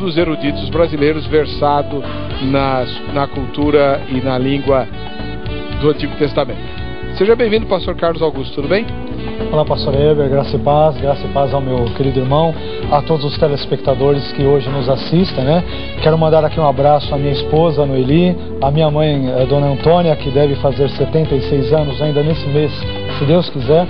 dos eruditos brasileiros, versado na cultura e na língua do Antigo Testamento. Seja bem-vindo, pastor Carlos Augusto, tudo bem? Olá, pastor Heber, graça e paz ao meu querido irmão, a todos os telespectadores que hoje nos assistem, né? Quero mandar aqui um abraço à minha esposa, Noeli, à minha mãe, Dona Antônia, que deve fazer 76 anos ainda nesse mês, se Deus quiser,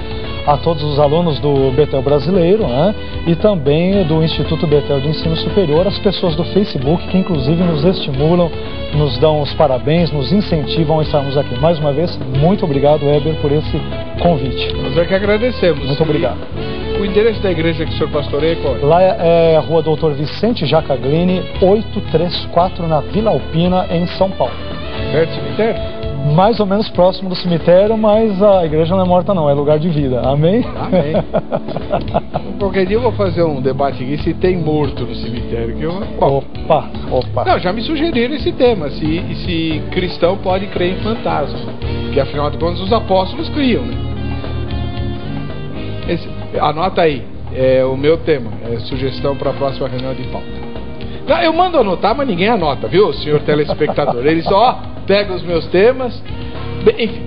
a todos os alunos do Betel Brasileiro, né? E também do Instituto Betel de Ensino Superior, as pessoas do Facebook, que inclusive nos estimulam, nos dão os parabéns, nos incentivam a estarmos aqui. Mais uma vez, muito obrigado, Heber, por esse convite. Nós é que agradecemos. Muito obrigado. O endereço da igreja que o senhor pastoreia qual é? Lá é a Rua Doutor Vicente Jacaglini, 834, na Vila Alpina, em São Paulo. Perto do cemitério? Mais ou menos próximo do cemitério, mas a igreja não é morta não, é lugar de vida. Amém? Amém. Qualquer dia eu vou fazer um debate aqui se tem morto no cemitério. Que eu... Bom, opa. Não, já me sugeriram esse tema, se cristão pode crer em fantasma. Porque afinal de contas os apóstolos criam, né? Anota aí, é o meu tema, é sugestão para a próxima reunião de pauta. Não, eu mando anotar, mas ninguém anota, viu, senhor telespectador? Eles só pegam os meus temas. Enfim.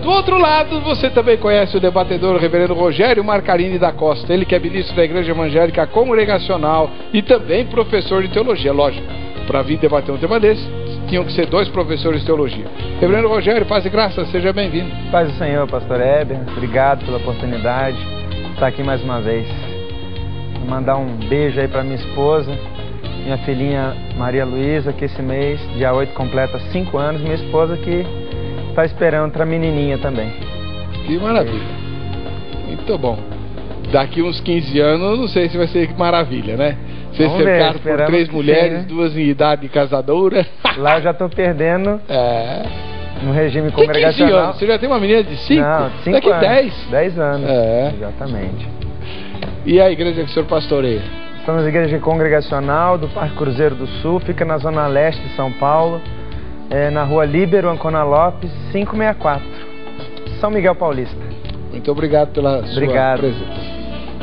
Do outro lado, você também conhece o debatedor, o reverendo Rogério Marcarini da Costa. Ele que é ministro da Igreja Evangélica Congregacional e também professor de teologia. Lógico, para vir debater um tema desse, tinham que ser 2 professores de teologia. Reverendo Rogério, paz e graça, seja bem-vindo. Paz do Senhor, pastor Heber. Obrigado pela oportunidade de estar aqui mais uma vez. Vou mandar um beijo aí para minha esposa, minha filhinha Maria Luísa, que esse mês, dia 8, completa 5 anos. Minha esposa que está esperando outra menininha também. Que maravilha. Muito bom. Daqui uns 15 anos, não sei se vai ser maravilha, né? Ser cercado por 3 mulheres, sim, né? 2 em idade de casadora. Lá eu já estou perdendo no regime congregacional. 15 anos? Você já tem uma menina de 5? Não, 5 daqui anos. 10. 10 anos, exatamente. E a igreja que o senhor pastoreia? Estamos na igreja congregacional do Parque Cruzeiro do Sul, fica na zona leste de São Paulo, na rua Líbero Ancona Lopes, 564, São Miguel Paulista. Muito obrigado pela sua presença.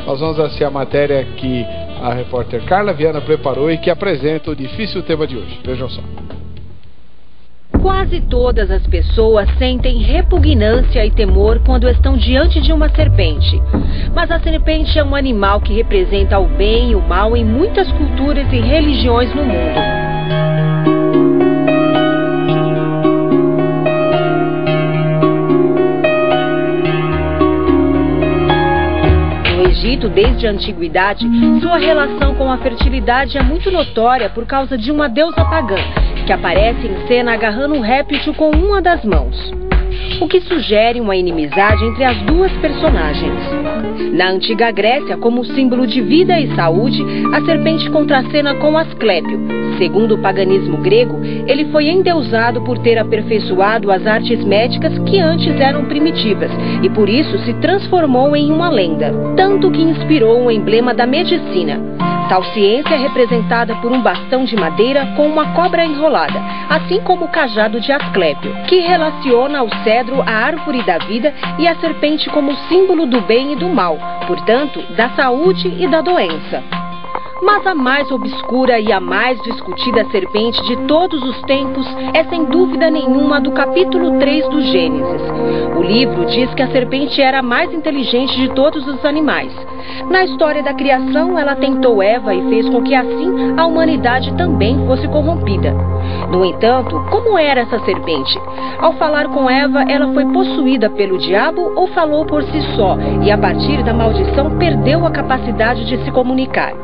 Nós vamos assistir a matéria que a repórter Carla Viana preparou e que apresenta o difícil tema de hoje. Vejam só. Quase todas as pessoas sentem repugnância e temor quando estão diante de uma serpente. Mas a serpente é um animal que representa o bem e o mal em muitas culturas e religiões no mundo. Desde a antiguidade, sua relação com a fertilidade é muito notória por causa de uma deusa pagã, que aparece em cena agarrando um réptil com uma das mãos, o que sugere uma inimizade entre as duas personagens. Na antiga Grécia, como símbolo de vida e saúde, a serpente contracena com Asclépio. Segundo o paganismo grego, ele foi endeusado por ter aperfeiçoado as artes médicas que antes eram primitivas e por isso se transformou em uma lenda, tanto que inspirou um emblema da medicina. Tal ciência é representada por um bastão de madeira com uma cobra enrolada, assim como o cajado de Asclépio, que relaciona o cedro à árvore da vida e a serpente como símbolo do bem e do mal, portanto, da saúde e da doença. Mas a mais obscura e a mais discutida serpente de todos os tempos é sem dúvida nenhuma a do capítulo 3 do Gênesis. O livro diz que a serpente era a mais inteligente de todos os animais. Na história da criação, ela tentou Eva e fez com que assim a humanidade também fosse corrompida. No entanto, como era essa serpente? Ao falar com Eva, ela foi possuída pelo diabo ou falou por si só e a partir da maldição perdeu a capacidade de se comunicar?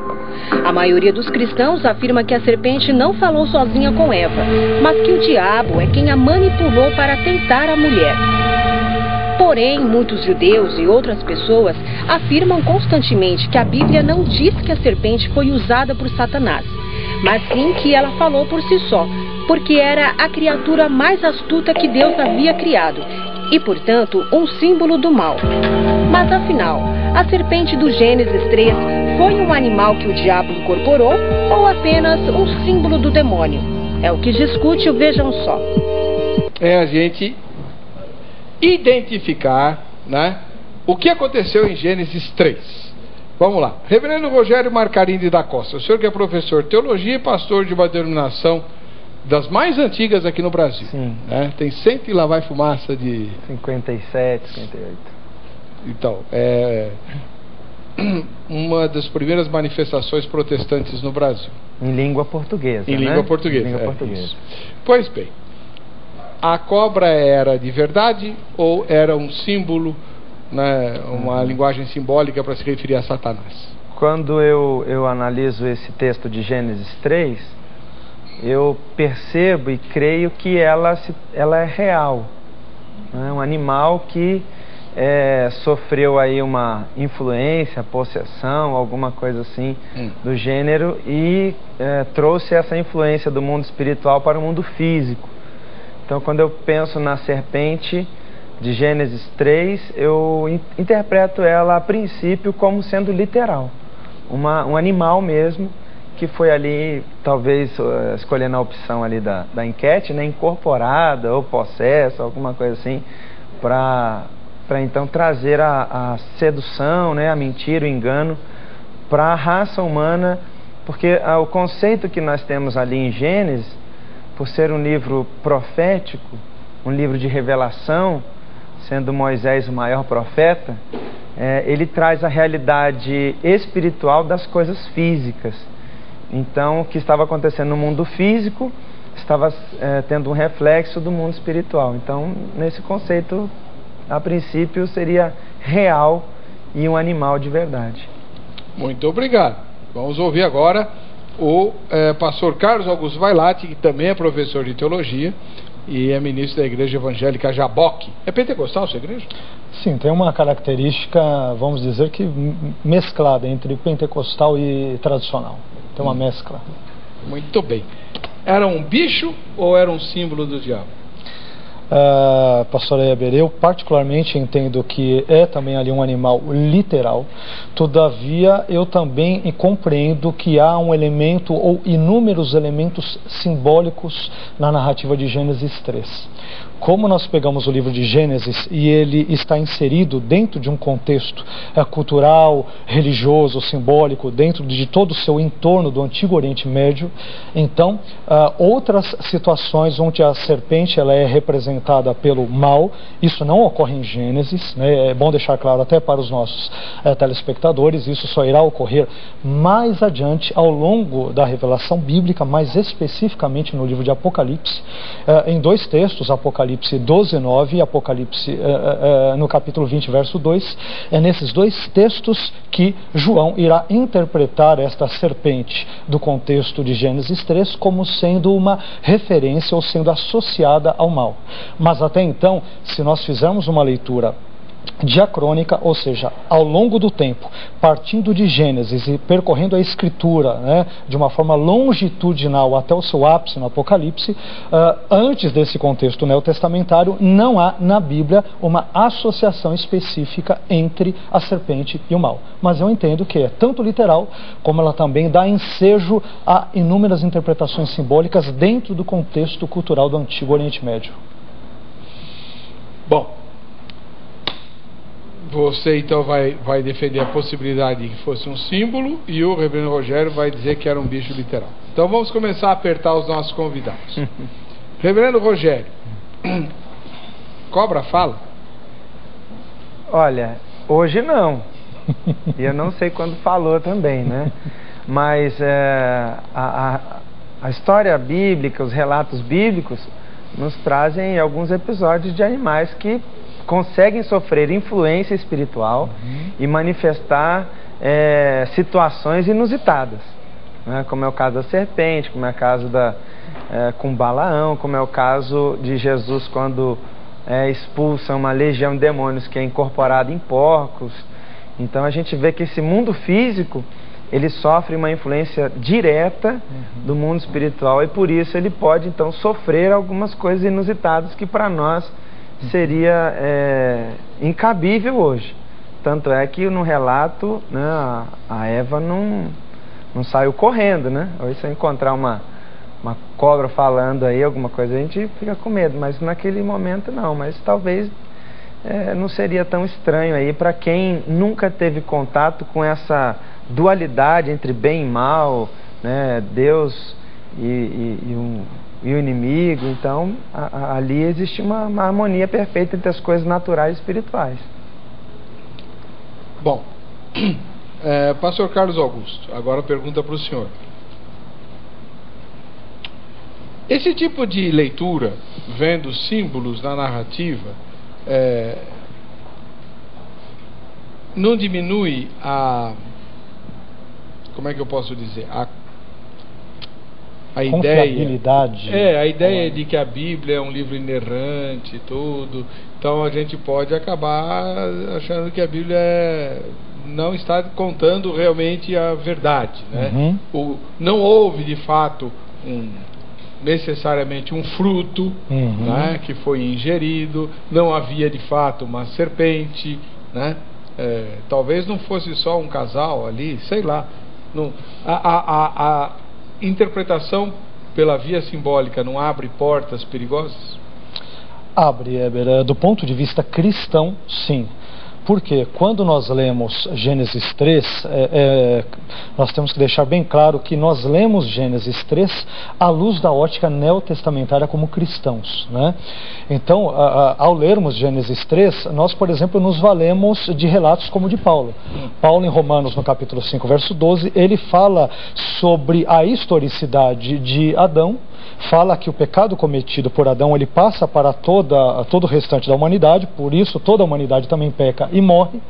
A maioria dos cristãos afirma que a serpente não falou sozinha com Eva, mas que o diabo é quem a manipulou para tentar a mulher. Porém, muitos judeus e outras pessoas afirmam constantemente que a Bíblia não diz que a serpente foi usada por Satanás, mas sim que ela falou por si só, porque era a criatura mais astuta que Deus havia criado e, portanto, um símbolo do mal. Mas afinal, a serpente do Gênesis 3 foi um animal que o diabo incorporou ou apenas um símbolo do demônio? É o que discute o Vejam Só. É a gente identificar, né, o que aconteceu em Gênesis 3. Vamos lá. Reverendo Rogério Marcarini da Costa, o senhor que é professor de teologia e pastor de uma denominação das mais antigas aqui no Brasil. Sim. Né? Tem 100 e lá vai fumaça de... 57, 58. Então, uma das primeiras manifestações protestantes no Brasil. Em língua portuguesa, Em língua portuguesa. Em língua portuguesa. Isso. Pois bem, a cobra era de verdade ou era um símbolo, né, uma linguagem simbólica para se referir a Satanás? Quando eu analiso esse texto de Gênesis 3, eu percebo e creio que ela é real. É um animal que sofreu aí uma influência, possessão, alguma coisa assim do gênero e trouxe essa influência do mundo espiritual para o mundo físico. Então, quando eu penso na serpente de Gênesis 3, eu interpreto ela a princípio como sendo literal, um animal mesmo, que foi ali, talvez escolhendo a opção ali da enquete, né, incorporada ou possessa, alguma coisa assim, para então trazer a sedução, né, a mentira, o engano para a raça humana, porque o conceito que nós temos ali em Gênesis, por ser um livro profético, um livro de revelação, sendo Moisés o maior profeta, ele traz a realidade espiritual das coisas físicas. Então, o que estava acontecendo no mundo físico estava tendo um reflexo do mundo espiritual. Então, nesse conceito, a princípio, seria real e um animal de verdade. Muito obrigado. Vamos ouvir agora o pastor Carlos Augusto Vailate, que também é professor de teologia e é ministro da Igreja Evangélica Jaboque. É pentecostal a sua igreja? Sim, tem uma característica, vamos dizer que mesclada entre pentecostal e tradicional. Tem uma mescla. Muito bem. Era um bicho ou era um símbolo do diabo? Pastor Eber, eu particularmente entendo que é também ali um animal literal. Todavia, eu também compreendo que há um elemento ou inúmeros elementos simbólicos na narrativa de Gênesis 3. Como nós pegamos o livro de Gênesis e ele está inserido dentro de um contexto cultural, religioso, simbólico, dentro de todo o seu entorno do Antigo Oriente Médio, então outras situações onde a serpente ela é representada pelo mal, isso não ocorre em Gênesis, né? É bom deixar claro até para os nossos telespectadores, isso só irá ocorrer mais adiante ao longo da revelação bíblica, mais especificamente no livro de Apocalipse, em dois textos, Apocalipse 12:9 e Apocalipse no capítulo 20, verso 2, é nesses dois textos que João irá interpretar esta serpente do contexto de Gênesis 3 como sendo uma referência ou sendo associada ao mal. Mas até então, se nós fizermos uma leitura diacrônica, ou seja, ao longo do tempo, partindo de Gênesis e percorrendo a Escritura, né, de uma forma longitudinal até o seu ápice no Apocalipse, antes desse contexto neotestamentário, não há na Bíblia uma associação específica entre a serpente e o mal. Mas eu entendo que é tanto literal, como ela também dá ensejo a inúmeras interpretações simbólicas dentro do contexto cultural do Antigo Oriente Médio. Bom, você então vai defender a possibilidade de que fosse um símbolo e o reverendo Rogério vai dizer que era um bicho literal. Então vamos começar a apertar os nossos convidados. Reverendo Rogério, cobra fala? Olha, hoje não. E eu não sei quando falou também, né? Mas a história bíblica, os relatos bíblicos nos trazem alguns episódios de animais que conseguem sofrer influência espiritual e manifestar situações inusitadas, né? Como é o caso da serpente, como é o caso com Balaão, como é o caso de Jesus quando expulsa uma legião de demônios que é incorporada em porcos. Então a gente vê que esse mundo físico ele sofre uma influência direta do mundo espiritual e por isso ele pode então sofrer algumas coisas inusitadas que para nós seria incabível hoje. Tanto é que no relato, né, a Eva não saiu correndo, né? Hoje se eu encontrar uma cobra falando aí, alguma coisa, a gente fica com medo, mas naquele momento não. Mas talvez não seria tão estranho aí para quem nunca teve contato com essa dualidade entre bem e mal, né, Deus e o inimigo. Então ali existe uma harmonia perfeita entre as coisas naturais e espirituais. Bom, pastor Carlos Augusto, agora pergunta para o senhor. Esse tipo de leitura, vendo símbolos na narrativa, não diminui como é que eu posso dizer? A confiabilidade. A ideia de que a Bíblia é um livro inerrante e tudo. Então a gente pode acabar achando que a Bíblia não está contando realmente a verdade, né? Não houve de fato necessariamente um fruto, né, que foi ingerido, não havia de fato uma serpente, né? Talvez não fosse só um casal ali, sei lá. A interpretação pela via simbólica não abre portas perigosas? Abre, Heber. Do ponto de vista cristão, sim. Porque quando nós lemos Gênesis 3, nós temos que deixar bem claro que nós lemos Gênesis 3 à luz da ótica neotestamentária como cristãos, né? Então, ao lermos Gênesis 3, nós, por exemplo, nos valemos de relatos como o de Paulo. Paulo, em Romanos, no capítulo 5, verso 12, ele fala sobre a historicidade de Adão, fala que o pecado cometido por Adão, ele passa para todo o restante da humanidade, por isso toda a humanidade também peca e morre.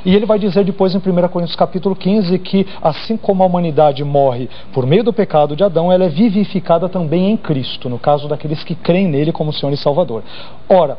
E ele vai dizer depois em 1 Coríntios capítulo 15 que assim como a humanidade morre por meio do pecado de Adão, ela é vivificada também em Cristo, no caso daqueles que creem nele como Senhor e Salvador. Ora,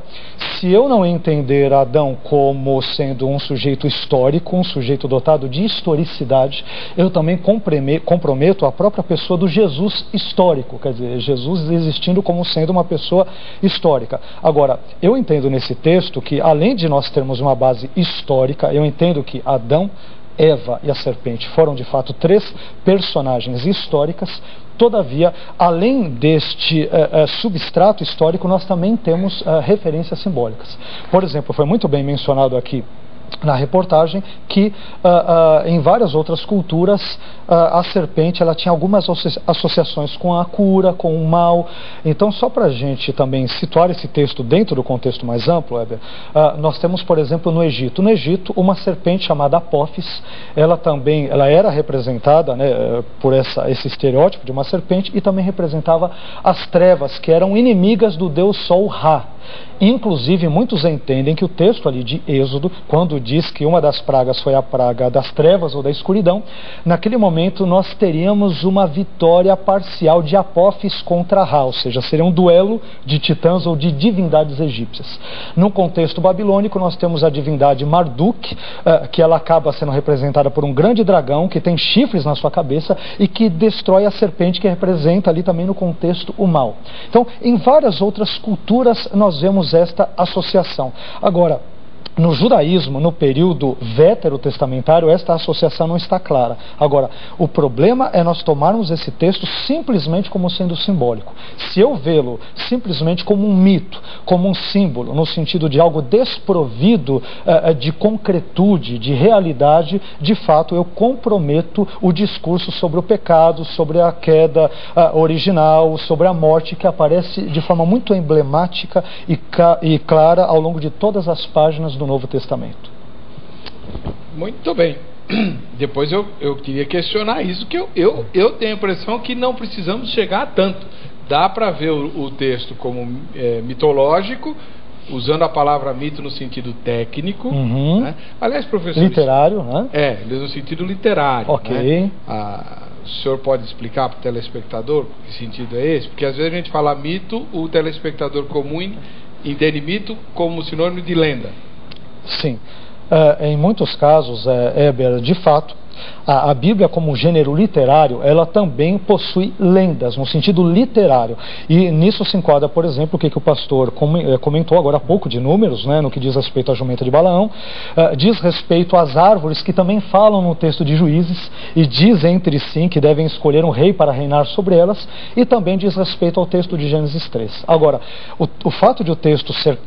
se eu não entender Adão como sendo um sujeito histórico, um sujeito dotado de historicidade, eu também comprometo a própria pessoa do Jesus histórico, quer dizer, Jesus existindo como sendo uma pessoa histórica. Agora, eu entendo nesse texto que, além de nós termos uma base histórica, eu entendo que Adão, Eva e a serpente foram de fato 3 personagens históricas. Todavia, além deste substrato histórico, nós também temos referências simbólicas. Por exemplo, foi muito bem mencionado aqui na reportagem que em várias outras culturas a serpente ela tinha algumas associações com a cura, com o mal. Então, só para a gente também situar esse texto dentro do contexto mais amplo, Heber, nós temos, por exemplo, no Egito, uma serpente chamada Apófis. Ela era representada, né, por esse estereótipo de uma serpente, e também representava as trevas, que eram inimigas do deus Sol Ra. Inclusive, muitos entendem que o texto ali de Êxodo, quando diz que uma das pragas foi a praga das trevas ou da escuridão, naquele momento nós teríamos uma vitória parcial de Apófis contra Ra, ou seja, seria um duelo de titãs ou de divindades egípcias. No contexto babilônico, nós temos a divindade Marduk, que ela acaba sendo representada por um grande dragão que tem chifres na sua cabeça e que destrói a serpente, que representa ali também no contexto o mal. Então, em várias outras culturas nós vemos esta associação. Agora, no judaísmo, no período veterotestamentário, esta associação não está clara. Agora, o problema é nós tomarmos esse texto simplesmente como sendo simbólico. Se eu vê-lo simplesmente como um mito, como um símbolo, no sentido de algo desprovido de concretude, de realidade, de fato eu comprometo o discurso sobre o pecado, sobre a queda original, sobre a morte, que aparece de forma muito emblemática e clara ao longo de todas as páginas do Novo Testamento. Muito bem. Depois eu queria questionar isso, que eu tenho a impressão que não precisamos chegar a tanto. Dá para ver o texto como mitológico, usando a palavra mito no sentido técnico, né? Aliás, professor... Literário, né? No sentido literário. Ok. Né? O senhor pode explicar para o telespectador que sentido é esse? Porque às vezes a gente fala mito, o telespectador comum entende mito como sinônimo de lenda. Sim. Em muitos casos, Heber, de fato, a Bíblia como gênero literário, ela também possui lendas, no sentido literário. E nisso se enquadra, por exemplo, o que o pastor comentou agora há pouco de números, né, no que diz respeito à jumenta de Balaão, diz respeito às árvores que também falam no texto de Juízes e diz entre si que devem escolher um rei para reinar sobre elas, e também diz respeito ao texto de Gênesis 3. Agora, o fato de o texto ser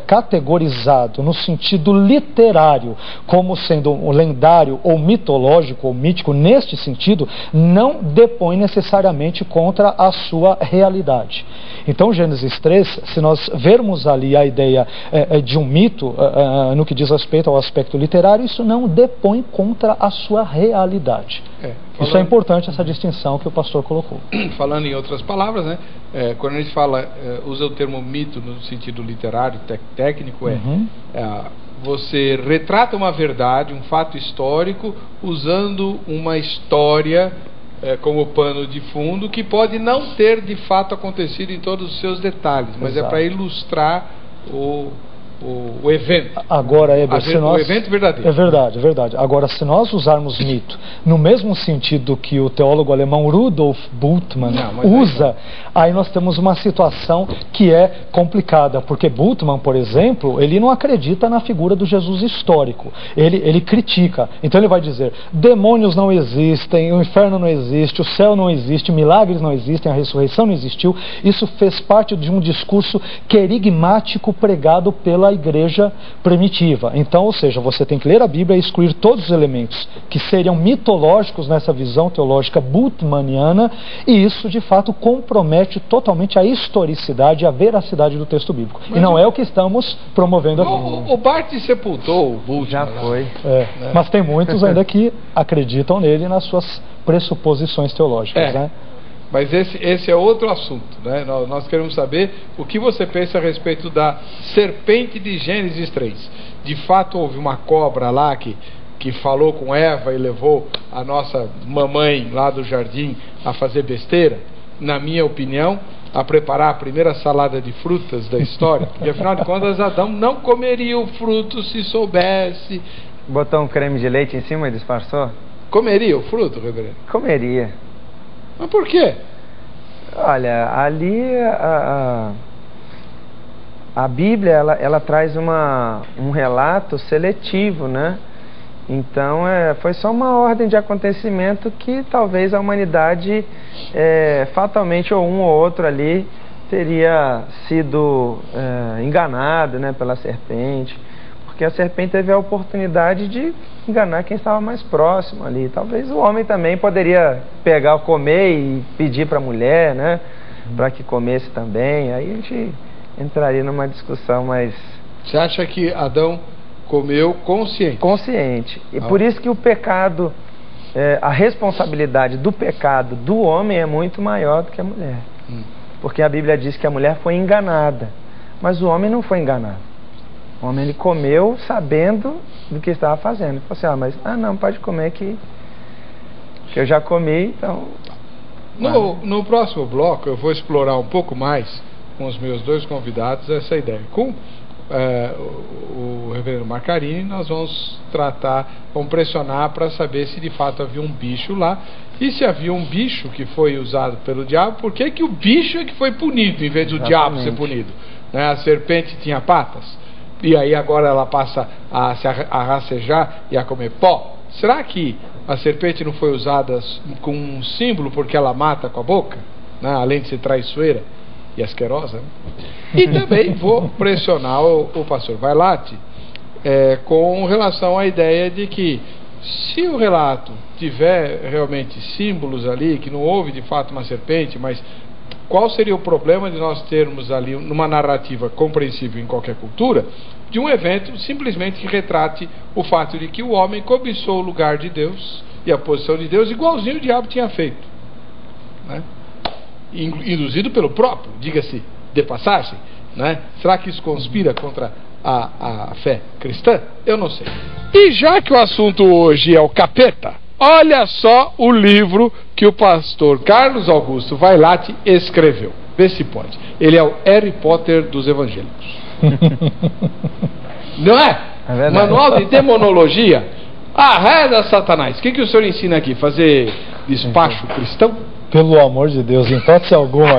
categorizado no sentido literário como sendo um lendário ou mitológico ou mítico, neste sentido, não depõe necessariamente contra a sua realidade. Então, Gênesis 3, se nós vermos ali a ideia de um mito, no que diz respeito ao aspecto literário, isso não depõe contra a sua realidade. Isso é importante, essa distinção que o pastor colocou. Falando em outras palavras, né, quando a gente fala, usa o termo mito no sentido literário, técnico, você retrata uma verdade, um fato histórico, usando uma história como pano de fundo, que pode não ter de fato acontecido em todos os seus detalhes, mas Exato. é para ilustrar o evento. Agora, o evento verdadeiro. É verdade. Agora, se nós usarmos mito no mesmo sentido que o teólogo alemão Rudolf Bultmann usa, aí nós temos uma situação que é complicada, porque Bultmann, por exemplo, ele não acredita na figura do Jesus histórico, ele critica. Então ele vai dizer, demônios não existem, o inferno não existe, o céu não existe, milagres não existem, a ressurreição não existiu. Isso fez parte de um discurso querigmático pregado pela igreja primitiva. Então, ou seja, você tem que ler a Bíblia e excluir todos os elementos que seriam mitológicos nessa visão teológica bultmanniana, e isso de fato compromete totalmente a historicidade e a veracidade do texto bíblico. Mas e não é o que estamos promovendo aqui. O Barth sepultou o Bultmann. Já foi. Né? Mas tem muitos ainda que acreditam nele nas suas pressuposições teológicas, né? Mas esse é outro assunto, né? Nós queremos saber o que você pensa a respeito da serpente de Gênesis 3. De fato houve uma cobra lá que falou com Eva e levou a nossa mamãe lá do jardim a fazer besteira? Na minha opinião, a preparar a primeira salada de frutas da história, porque afinal de contas Adão não comeria o fruto se soubesse. Botou um creme de leite em cima e disfarçou? Comeria o fruto, reverendo? Comeria. Mas por quê? Olha, ali a Bíblia ela traz um relato seletivo, né? Então foi só uma ordem de acontecimento que talvez a humanidade fatalmente, ou um ou outro ali, teria sido enganado, né, pela serpente, porque a serpente teve a oportunidade de enganar quem estava mais próximo ali. Talvez o homem também poderia pegar, comer e pedir para a mulher, né, para que comesse também. Aí a gente entraria numa discussão mais... Você acha que Adão comeu consciente? Consciente. E por isso que o pecado, a responsabilidade do pecado do homem é muito maior do que a mulher. Porque a Bíblia diz que a mulher foi enganada, mas o homem não foi enganado. O homem, ele comeu sabendo do que estava fazendo. Ele falou assim, não, pode comer que eu já comi, então... No próximo bloco eu vou explorar um pouco mais com os meus dois convidados essa ideia. Com o reverendo Marcarini nós vamos pressionar para saber se de fato havia um bicho lá, e se havia um bicho que foi usado pelo diabo, por que o bicho é que foi punido em vez do diabo ser punido? Né? A serpente tinha patas, e aí agora ela passa a racejar e a comer pó. Será que a serpente não foi usada com um símbolo porque ela mata com a boca, né? Além de ser traiçoeira e asquerosa, né? E também vou pressionar o pastor Vailate com relação à ideia de que, se o relato tiver realmente símbolos ali, que não houve de fato uma serpente, mas qual seria o problema de nós termos ali, numa narrativa compreensível em qualquer cultura, de um evento simplesmente que retrate o fato de que o homem cobiçou o lugar de Deus e a posição de Deus, igualzinho o diabo tinha feito, né? Induzido pelo próprio, diga-se de passagem, né? Será que isso conspira contra a fé cristã? Eu não sei. E já que o assunto hoje é o capeta, olha só o livro que o pastor Carlos Augusto Vailate escreveu. Vê se pode. Ele é o Harry Potter dos evangélicos. Não é? Manual de demonologia. Arreda Satanás. O que o senhor ensina aqui? Fazer despacho cristão? Pelo amor de Deus, em hipótese alguma.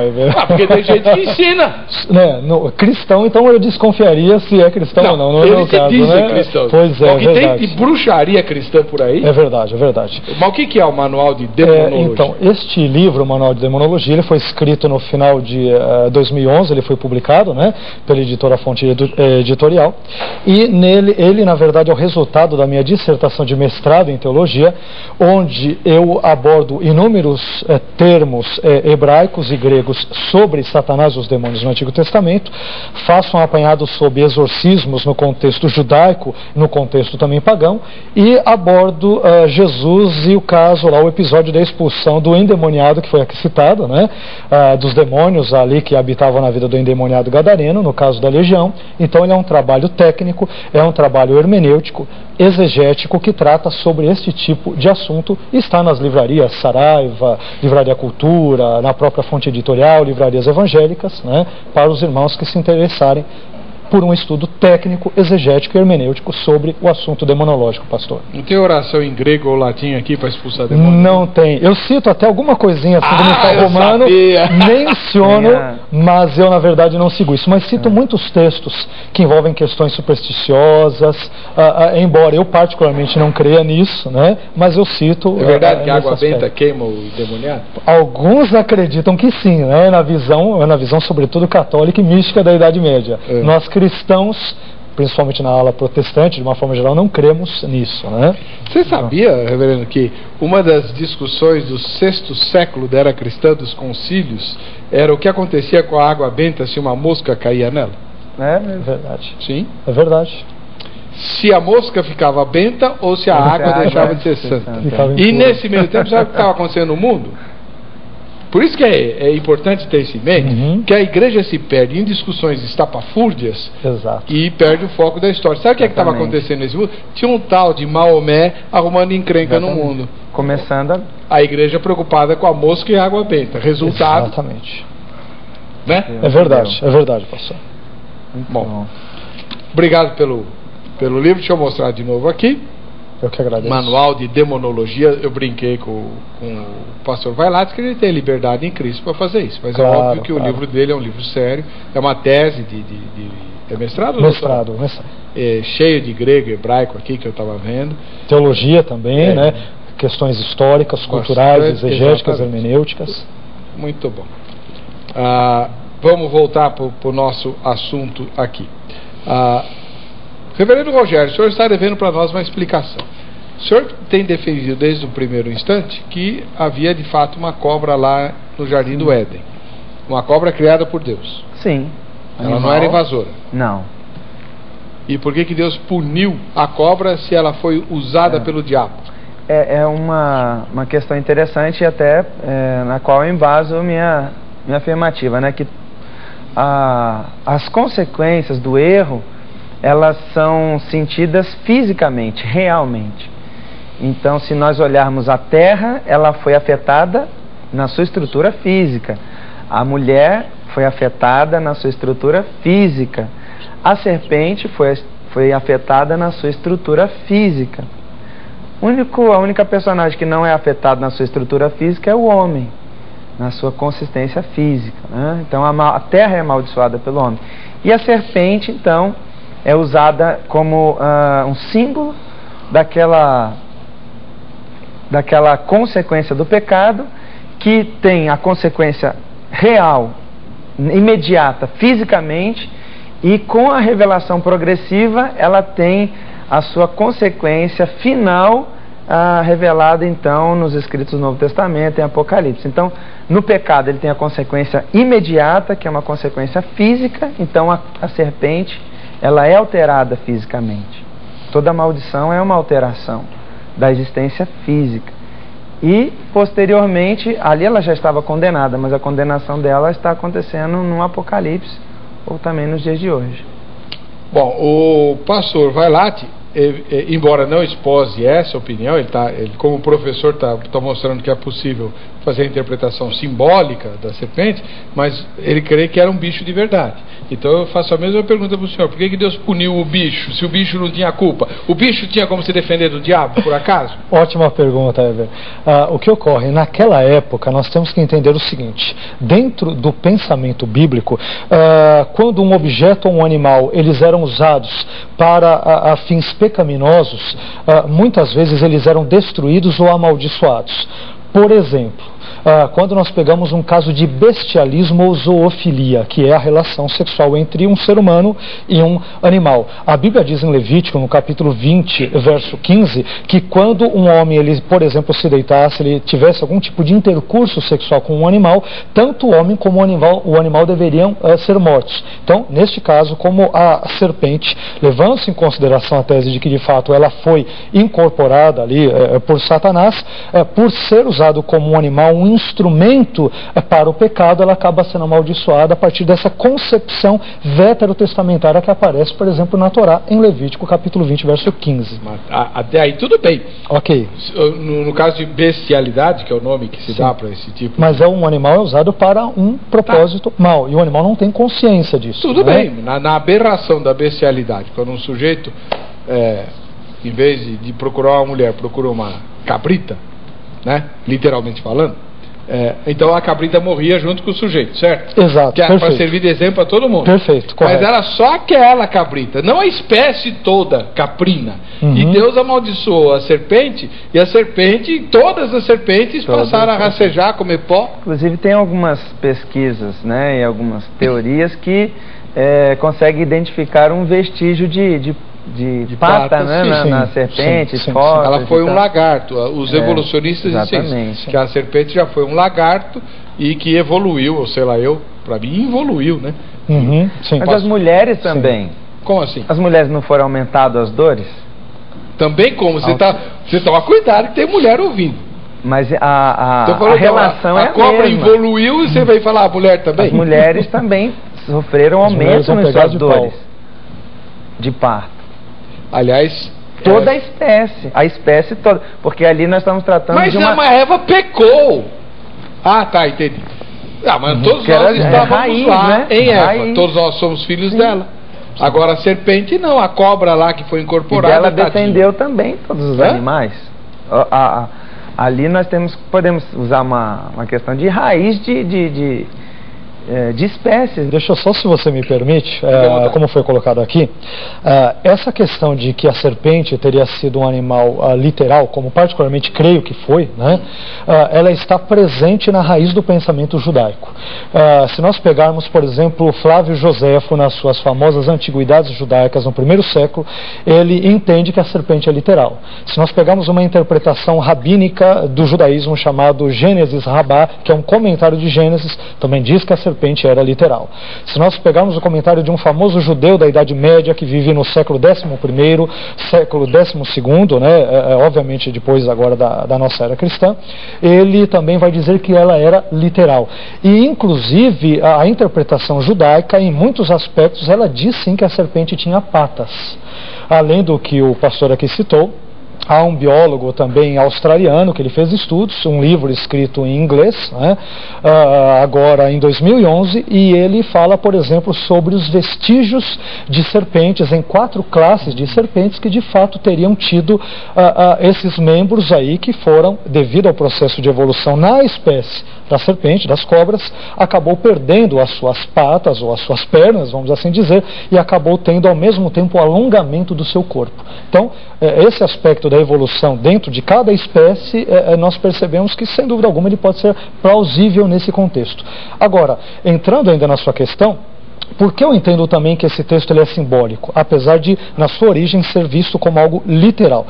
Porque tem gente que ensina. Né, no, cristão, então eu desconfiaria se é cristão ou não. Não é o caso, né? Cristão. Pois é, o que tem de bruxaria cristã por aí. É verdade, é verdade. Mas o que é o Manual de Demonologia? Então, este livro, o Manual de Demonologia, ele foi escrito no final de 2011, ele foi publicado, né, pela editora Fonte Editorial, e nele, ele, na verdade, é o resultado da minha dissertação de mestrado em teologia, onde eu abordo inúmeros termos hebraicos e gregos sobre Satanás e os demônios no Antigo Testamento, faço um apanhado sobre exorcismos no contexto judaico, no contexto também pagão, e abordo Jesus e o caso lá, o episódio da expulsão do endemoniado, que foi aqui citado, né, dos demônios ali que habitavam na vida do endemoniado gadareno, no caso da legião. Então ele é um trabalho técnico, é um trabalho hermenêutico, exegético, que trata sobre este tipo de assunto. Está nas livrarias Saraiva, Livraria Cultura, na própria Fonte Editorial, livrarias evangélicas, né, para os irmãos que se interessarem por um estudo técnico, exegético e hermenêutico sobre o assunto demonológico, pastor. Não tem oração em grego ou latim aqui para expulsar demônio? Não tem. Eu cito até alguma coisinha assim do Missal Romano, menciono, mas eu na verdade não sigo isso. Mas cito muitos textos que envolvem questões supersticiosas, embora eu particularmente não creia nisso, né? Mas eu cito. É verdade que a água benta queima o demoniado? Alguns acreditam que sim, né? Na visão sobretudo católica e mística da Idade Média. Nós cristãos, principalmente na ala protestante, de uma forma geral, não cremos nisso, né? Você sabia, reverendo, que uma das discussões do 6º século da era cristã, dos concílios, era o que acontecia com a água benta se uma mosca caía nela? É verdade. Sim. É verdade. Se a mosca ficava benta ou se a água deixava de ser santa. E nesse meio tempo, sabe o que estava acontecendo no mundo? Por isso que é importante ter isso em mente, que a igreja se perde em discussões estapafúrdias. Exato. E perde o foco da história. Sabe o que estava acontecendo nesse mundo? Tinha um tal de Maomé arrumando encrenca no mundo. Começando a igreja preocupada com a mosca e a água benta. Resultado. Exatamente. Né? É verdade, pastor. Bom, obrigado pelo livro. Deixa eu mostrar de novo aqui. Eu que agradeço. Manual de Demonologia. Eu brinquei com o pastor Vailates que ele tem liberdade em Cristo para fazer isso. Mas é óbvio que o livro dele é um livro sério. É uma tese é mestrado? Mestrado. Cheio de grego e hebraico aqui que eu estava vendo. Teologia também, né? Questões históricas, culturais, exegéticas, hermenêuticas. Muito bom. Vamos voltar para o nosso assunto aqui. Reverendo Rogério, o senhor está devendo para nós uma explicação. O senhor tem defendido desde o primeiro instante que havia de fato uma cobra lá no Jardim do Éden. Uma cobra criada por Deus. Sim. Ela não era invasora. Não. E por que Deus puniu a cobra se ela foi usada pelo diabo? É uma questão interessante e até na qual eu embaso minha afirmativa, né? Que as consequências do erro, elas são sentidas fisicamente, realmente. Então, se nós olharmos a terra, ela foi afetada na sua estrutura física. A mulher foi afetada na sua estrutura física. A serpente foi afetada na sua estrutura física. A única personagem que não é afetada na sua estrutura física é o homem, na sua consistência física, né? Então, a terra é amaldiçoada pelo homem. E a serpente, então, é usada como um símbolo daquela consequência do pecado, que tem a consequência real, imediata, fisicamente, e com a revelação progressiva ela tem a sua consequência final revelada então nos escritos do Novo Testamento, em Apocalipse. Então, no pecado ele tem a consequência imediata, que é uma consequência física. Então a serpente, ela é alterada fisicamente. Toda maldição é uma alteração da existência física. E, posteriormente, ali ela já estava condenada, mas a condenação dela está acontecendo no Apocalipse, ou também nos dias de hoje. Bom, o pastor Vailate, embora não expose essa opinião, ele como professor está mostrando que é possível fazer a interpretação simbólica da serpente, mas ele crê que era um bicho de verdade. Então eu faço a mesma pergunta para o senhor: por que Deus puniu o bicho, se o bicho não tinha culpa? O bicho tinha como se defender do diabo, por acaso? Ótima pergunta, Heber. O que ocorre? Naquela época, nós temos que entender o seguinte: dentro do pensamento bíblico, quando um objeto ou um animal, eles eram usados para fins pecaminosos, muitas vezes eles eram destruídos ou amaldiçoados. Por exemplo, quando nós pegamos um caso de bestialismo ou zoofilia, que é a relação sexual entre um ser humano e um animal. A Bíblia diz em Levítico, no capítulo 20, verso 15, que quando um homem, ele, por exemplo, se deitasse, ele tivesse algum tipo de intercurso sexual com um animal, tanto o homem como o animal deveriam ser mortos. Então, neste caso, como a serpente, levando-se em consideração a tese de que, de fato, ela foi incorporada ali por Satanás, por ser usado como um animal, um instrumento para o pecado, ela acaba sendo amaldiçoada a partir dessa concepção veterotestamentária que aparece, por exemplo, na Torá, em Levítico, capítulo 20, verso 15. Até aí tudo bem. Ok. No caso de bestialidade, que é o nome que se dá para esse tipo... Mas um animal é usado para um propósito mau, e o animal não tem consciência disso. Tudo bem, na aberração da bestialidade, quando um sujeito, em vez de procurar uma mulher, procura uma cabrita, né? Literalmente falando, então a cabrita morria junto com o sujeito, certo? Exato, que é para servir de exemplo a todo mundo. Perfeito, correto. Mas era só aquela cabrita, não a espécie toda caprina. E Deus amaldiçoou a serpente, e a serpente, todas as serpentes passaram a rastejar, comer pó. Inclusive tem algumas pesquisas, né, e algumas teorias que conseguem identificar um vestígio de pata, né, na serpente, sim. Ela foi um lagarto. Os evolucionistas dizem isso, que a serpente já foi um lagarto e que evoluiu, ou sei lá para mim evoluiu, né? Mas as mulheres também. Como assim? As mulheres não foram aumentadas as dores? Também como? Você toma cuidado que tem mulher ouvindo. Mas a relação a cobra evoluiu e você vai falar a mulher também? As mulheres também sofreram aumento nas suas dores de parto. Aliás, toda a espécie toda, porque ali nós estamos tratando de uma... Mas a Eva pecou. Tá, entendi. Mas todos nós estávamos lá, né? em Eva, todos nós somos filhos dela. Agora a serpente não, a cobra lá que foi incorporada. E ela defendeu também todos os animais. Ali nós podemos usar uma questão de raiz de espécies. Deixa eu só, se você me permite, como foi colocado aqui, essa questão de que a serpente teria sido um animal literal, como particularmente creio que foi, né, ela está presente na raiz do pensamento judaico. Se nós pegarmos, por exemplo, Flávio Joséfo, nas suas famosas Antiguidades Judaicas, no primeiro século, ele entende que a serpente é literal. Se nós pegarmos uma interpretação rabínica do judaísmo chamado Gênesis Rabá, que é um comentário de Gênesis, também diz que a serpente era literal. Se nós pegarmos o comentário de um famoso judeu da Idade Média que vive no século XI, século XII, né, obviamente depois agora da nossa era cristã, ele também vai dizer que ela era literal. E inclusive a interpretação judaica, em muitos aspectos, ela diz sim que a serpente tinha patas. Além do que o pastor aqui citou, há um biólogo também australiano que ele fez estudos, um livro escrito em inglês, né, agora em 2011, e ele fala, por exemplo, sobre os vestígios de serpentes em 4 classes de serpentes que de fato teriam tido esses membros aí que foram, devido ao processo de evolução na espécie da serpente, das cobras, acabou perdendo as suas patas ou as suas pernas, vamos assim dizer, e acabou tendo ao mesmo tempo o alongamento do seu corpo. Então, esse aspecto da evolução dentro de cada espécie, nós percebemos que, sem dúvida alguma, ele pode ser plausível nesse contexto. Agora, entrando ainda na sua questão, por que eu entendo também que esse texto ele é simbólico, apesar de, na sua origem, ser visto como algo literal?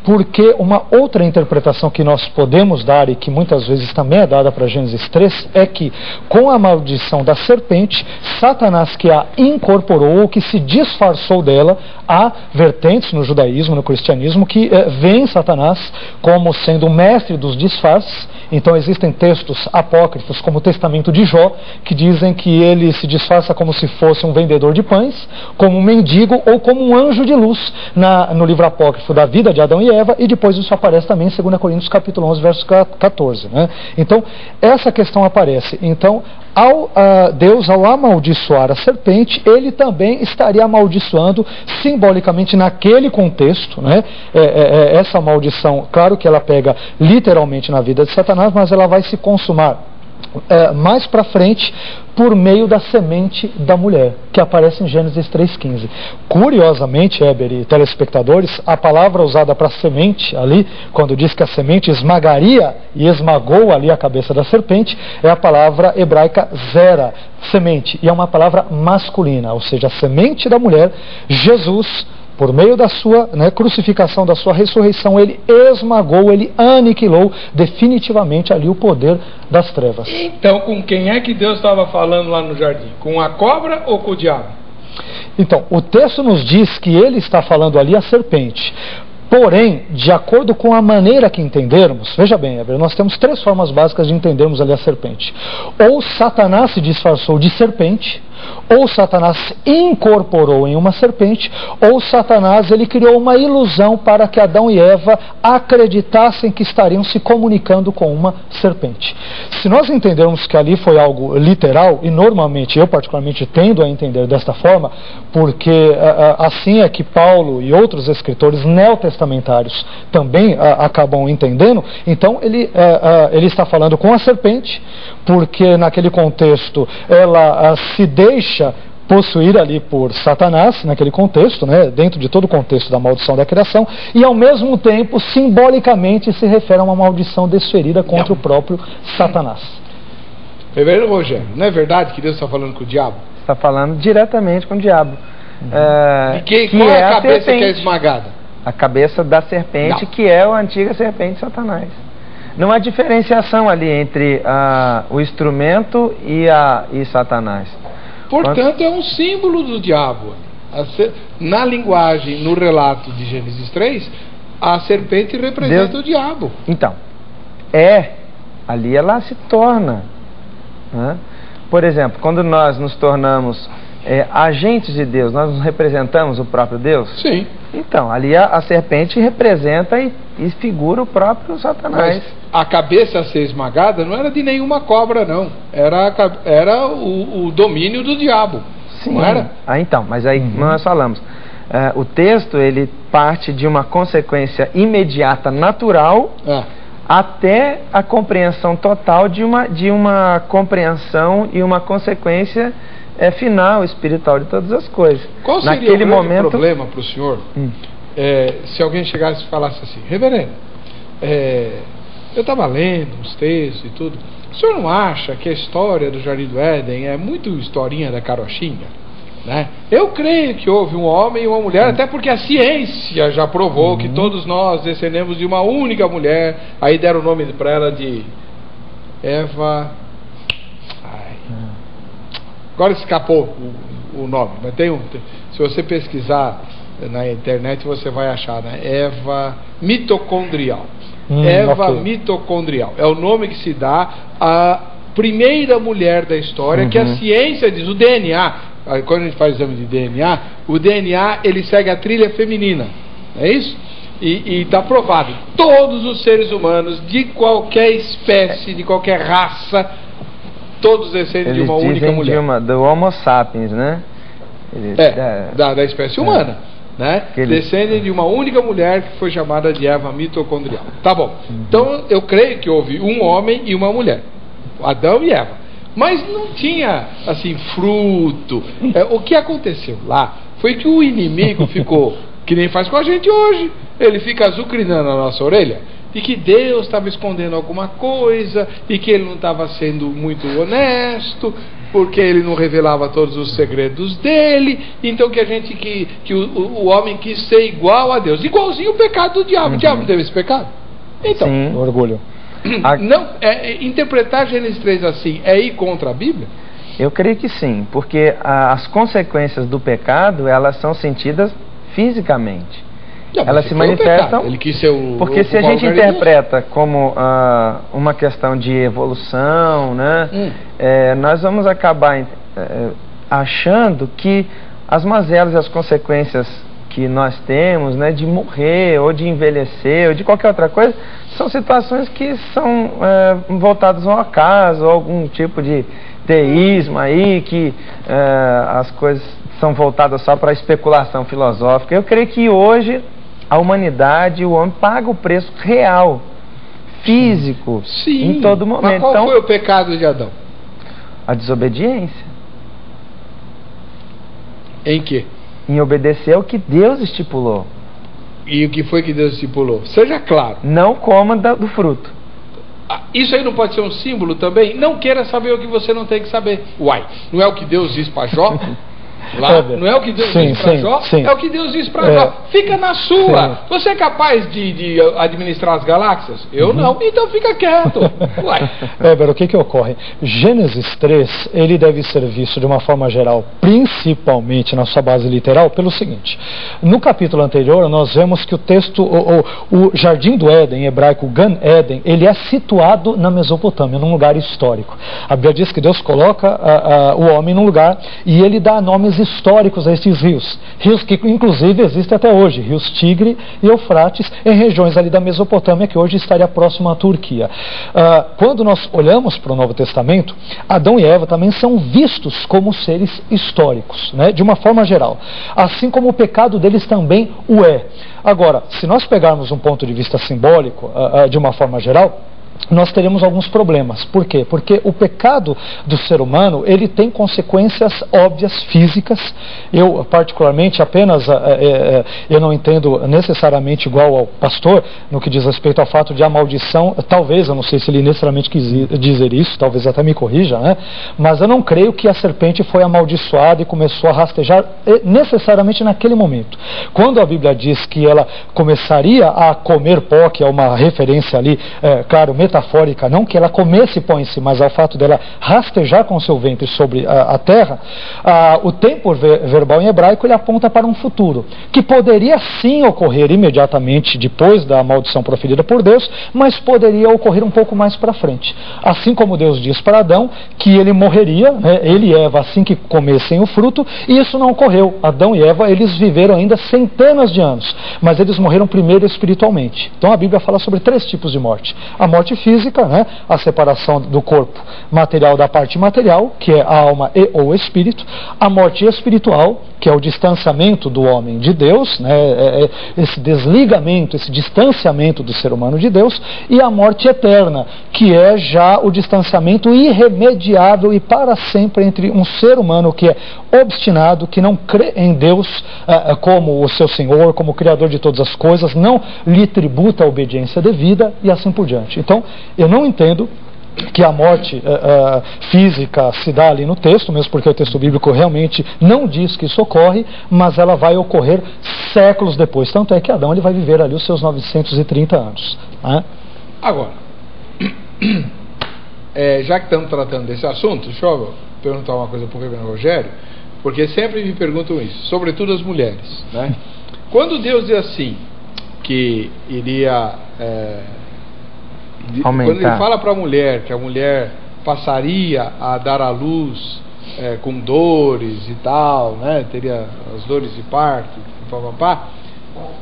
Porque uma outra interpretação que nós podemos dar, e que muitas vezes também é dada para Gênesis 3, é que, com a maldição da serpente, Satanás, que a incorporou, ou que se disfarçou dela, há vertentes no judaísmo, no cristianismo, que veem Satanás como sendo o mestre dos disfarces. Então existem textos apócrifos, como o Testamento de Jó, que dizem que ele se disfarça como se se fosse um vendedor de pães, como um mendigo ou como um anjo de luz no livro apócrifo da vida de Adão e Eva, e depois isso aparece também em 2 Coríntios capítulo 11, verso 14. Né? Então, essa questão aparece. Então, Deus, ao amaldiçoar a serpente, ele também estaria amaldiçoando simbolicamente naquele contexto, né? Essa maldição, claro que ela pega literalmente na vida de Satanás, mas ela vai se consumar mais para frente por meio da semente da mulher, que aparece em Gênesis 3,15. Curiosamente, Heber e telespectadores, a palavra usada para semente ali, quando diz que a semente esmagaria e esmagou ali a cabeça da serpente, é a palavra hebraica zera, semente, e é uma palavra masculina, ou seja, a semente da mulher. Jesus, por meio da sua crucificação, da sua ressurreição, ele esmagou, ele aniquilou definitivamente ali o poder das trevas. Então, com quem é que Deus estava falando lá no jardim? Com a cobra ou com o diabo? Então, o texto nos diz que ele está falando ali a serpente. Porém, de acordo com a maneira que entendermos, veja bem, Heber, nós temos 3 formas básicas de entendermos ali a serpente. Ou Satanás se disfarçou de serpente, ou Satanás incorporou em uma serpente, ou Satanás ele criou uma ilusão para que Adão e Eva acreditassem que estariam se comunicando com uma serpente. Se nós entendermos que ali foi algo literal, e normalmente eu particularmente tendo a entender desta forma, porque assim é que Paulo e outros escritores neotestamentários também acabam entendendo, então ele está falando com a serpente, porque naquele contexto ela se deixa possuir ali por Satanás, naquele contexto, né, dentro de todo o contexto da maldição da criação, e ao mesmo tempo, simbolicamente, se refere a uma maldição desferida contra o próprio Satanás. Reverendo Rogério, não é verdade que Deus está falando com o diabo? Está falando diretamente com o diabo. E qual é a cabeça que é esmagada? A cabeça da serpente, que é a antiga serpente Satanás. Não há diferenciação ali entre o instrumento e Satanás. Portanto, é um símbolo do diabo. Na linguagem, no relato de Gênesis 3, a serpente representa o diabo. Então, ali ela se torna. Né? Por exemplo, quando nós nos tornamos agentes de Deus, nós nos representamos o próprio Deus? Sim. Então, ali a serpente representa e figura o próprio Satanás. Mas a cabeça a ser esmagada não era de nenhuma cobra, não. Era o domínio do diabo. Sim. Não era? Então, mas aí nós falamos. O texto, ele parte de uma consequência imediata, natural, até a compreensão total de uma compreensão e uma consequência final, espiritual de todas as coisas. Qual seria o grande problema para o senhor se alguém chegasse e falasse assim: reverendo, eu estava lendo uns textos e tudo, o senhor não acha que a história do Jardim do Éden é muito historinha da carochinha? Né? Eu creio que houve um homem e uma mulher, até porque a ciência já provou que todos nós descendemos de uma única mulher. Aí deram o nome para ela de Eva. Agora escapou o nome, mas se você pesquisar na internet você vai achar, né? Eva mitocondrial. Eva mitocondrial é o nome que se dá à primeira mulher da história, que a ciência diz, o DNA. Quando a gente faz exame de DNA, o DNA ele segue a trilha feminina, não é isso? E está provado, todos os seres humanos de qualquer espécie, de qualquer raça, todos descendem de uma única mulher. Do Homo sapiens, né? Da espécie humana, né? Descendem de uma única mulher que foi chamada de Eva mitocondrial. Tá bom. Então eu creio que houve um homem e uma mulher, Adão e Eva. Mas não tinha, assim, fruto. O que aconteceu lá foi que o inimigo ficou, que nem faz com a gente hoje, ele fica azucrinando a nossa orelha, e que Deus estava escondendo alguma coisa, e que ele não estava sendo muito honesto, porque ele não revelava todos os segredos dele, então que o homem quis ser igual a Deus, igualzinho o pecado do diabo. O diabo teve esse pecado? Então, sim, orgulho. Não, interpretar Gênesis 3 assim é ir contra a Bíblia? Eu creio que sim, porque as consequências do pecado, elas são sentidas fisicamente. Elas se manifestam, ele quis ser porque se a gente interpreta como uma questão de evolução, né, nós vamos acabar achando que as mazelas e as consequências que nós temos, né, de morrer, ou de envelhecer, ou de qualquer outra coisa, são situações que são voltadas ao acaso, ou algum tipo de teísmo aí, que as coisas são voltadas só para a especulação filosófica. Eu creio que hoje a humanidade, o homem, paga o preço real, físico, Sim, em todo momento. Mas qual foi o pecado de Adão? A desobediência. Em que? Em obedecer ao que Deus estipulou. E o que foi que Deus estipulou? Seja claro. Não coma do fruto. Isso aí não pode ser um símbolo também? Não queira saber o que você não tem que saber. Uai, não é o que Deus diz para Jó? Lá, não é o que Deus diz para Jó? É o que Deus diz para Jó. Fica na sua. Sim. Você é capaz de administrar as galáxias? Eu não. Então fica quieto. Uai. Weber, o que ocorre? Gênesis 3, ele deve ser visto de uma forma geral, principalmente na sua base literal, pelo seguinte. No capítulo anterior, nós vemos que o texto, o Jardim do Éden, em hebraico Gan Éden, ele é situado na Mesopotâmia, num lugar histórico. A Bíblia diz que Deus coloca o homem num lugar e ele dá nomes históricos a estes rios. Rios que inclusive existem até hoje, rios Tigre e Eufrates, em regiões ali da Mesopotâmia, que hoje estaria próxima à Turquia. Quando nós olhamos para o Novo Testamento, Adão e Eva também são vistos como seres históricos, né, de uma forma geral. Assim como o pecado deles também o é. Agora, se nós pegarmos um ponto de vista simbólico, de uma forma geral, nós teremos alguns problemas. Por quê? Porque o pecado do ser humano, ele tem consequências óbvias, físicas. Eu, particularmente, apenas, eu não entendo necessariamente igual ao pastor, no que diz respeito ao fato de a maldição, talvez, eu não sei se ele necessariamente quis dizer isso, talvez até me corrija, né? Mas eu não creio que a serpente foi amaldiçoada e começou a rastejar necessariamente naquele momento. Quando a Bíblia diz que ela começaria a comer pó, que é uma referência ali, claro, metafórica, não que ela comesse pó em si, mas ao fato dela rastejar com seu ventre sobre a terra, o tempo verbal em hebraico, ele aponta para um futuro, que poderia sim ocorrer imediatamente depois da maldição proferida por Deus, mas poderia ocorrer um pouco mais para frente. Assim como Deus diz para Adão que ele morreria, né, ele e Eva, assim que comessem o fruto, e isso não ocorreu. Adão e Eva, eles viveram ainda centenas de anos, mas eles morreram primeiro espiritualmente. Então a Bíblia fala sobre 3 tipos de morte. A morte física, né, a separação do corpo material da parte imaterial, que é a alma e ou espírito. A morte espiritual, que é o distanciamento do homem de Deus, né, esse desligamento, esse distanciamento do ser humano de Deus. E a morte eterna, que é já o distanciamento irremediável e para sempre entre um ser humano que é obstinado, que não crê em Deus como o seu Senhor, como o Criador de todas as coisas, não lhe tributa a obediência devida e assim por diante. Então, eu não entendo que a morte física se dá ali no texto, mesmo porque o texto bíblico realmente não diz que isso ocorre, mas ela vai ocorrer séculos depois. Tanto é que Adão ele vai viver ali os seus 930 anos. Né? Agora, já que estamos tratando desse assunto, deixa eu perguntar uma coisa para o reverendo Rogério, porque sempre me perguntam isso, sobretudo as mulheres. Né? Quando Deus diz assim, que iria... quando ele fala para a mulher que a mulher passaria a dar à luz com dores e tal, né? Teria as dores de parto,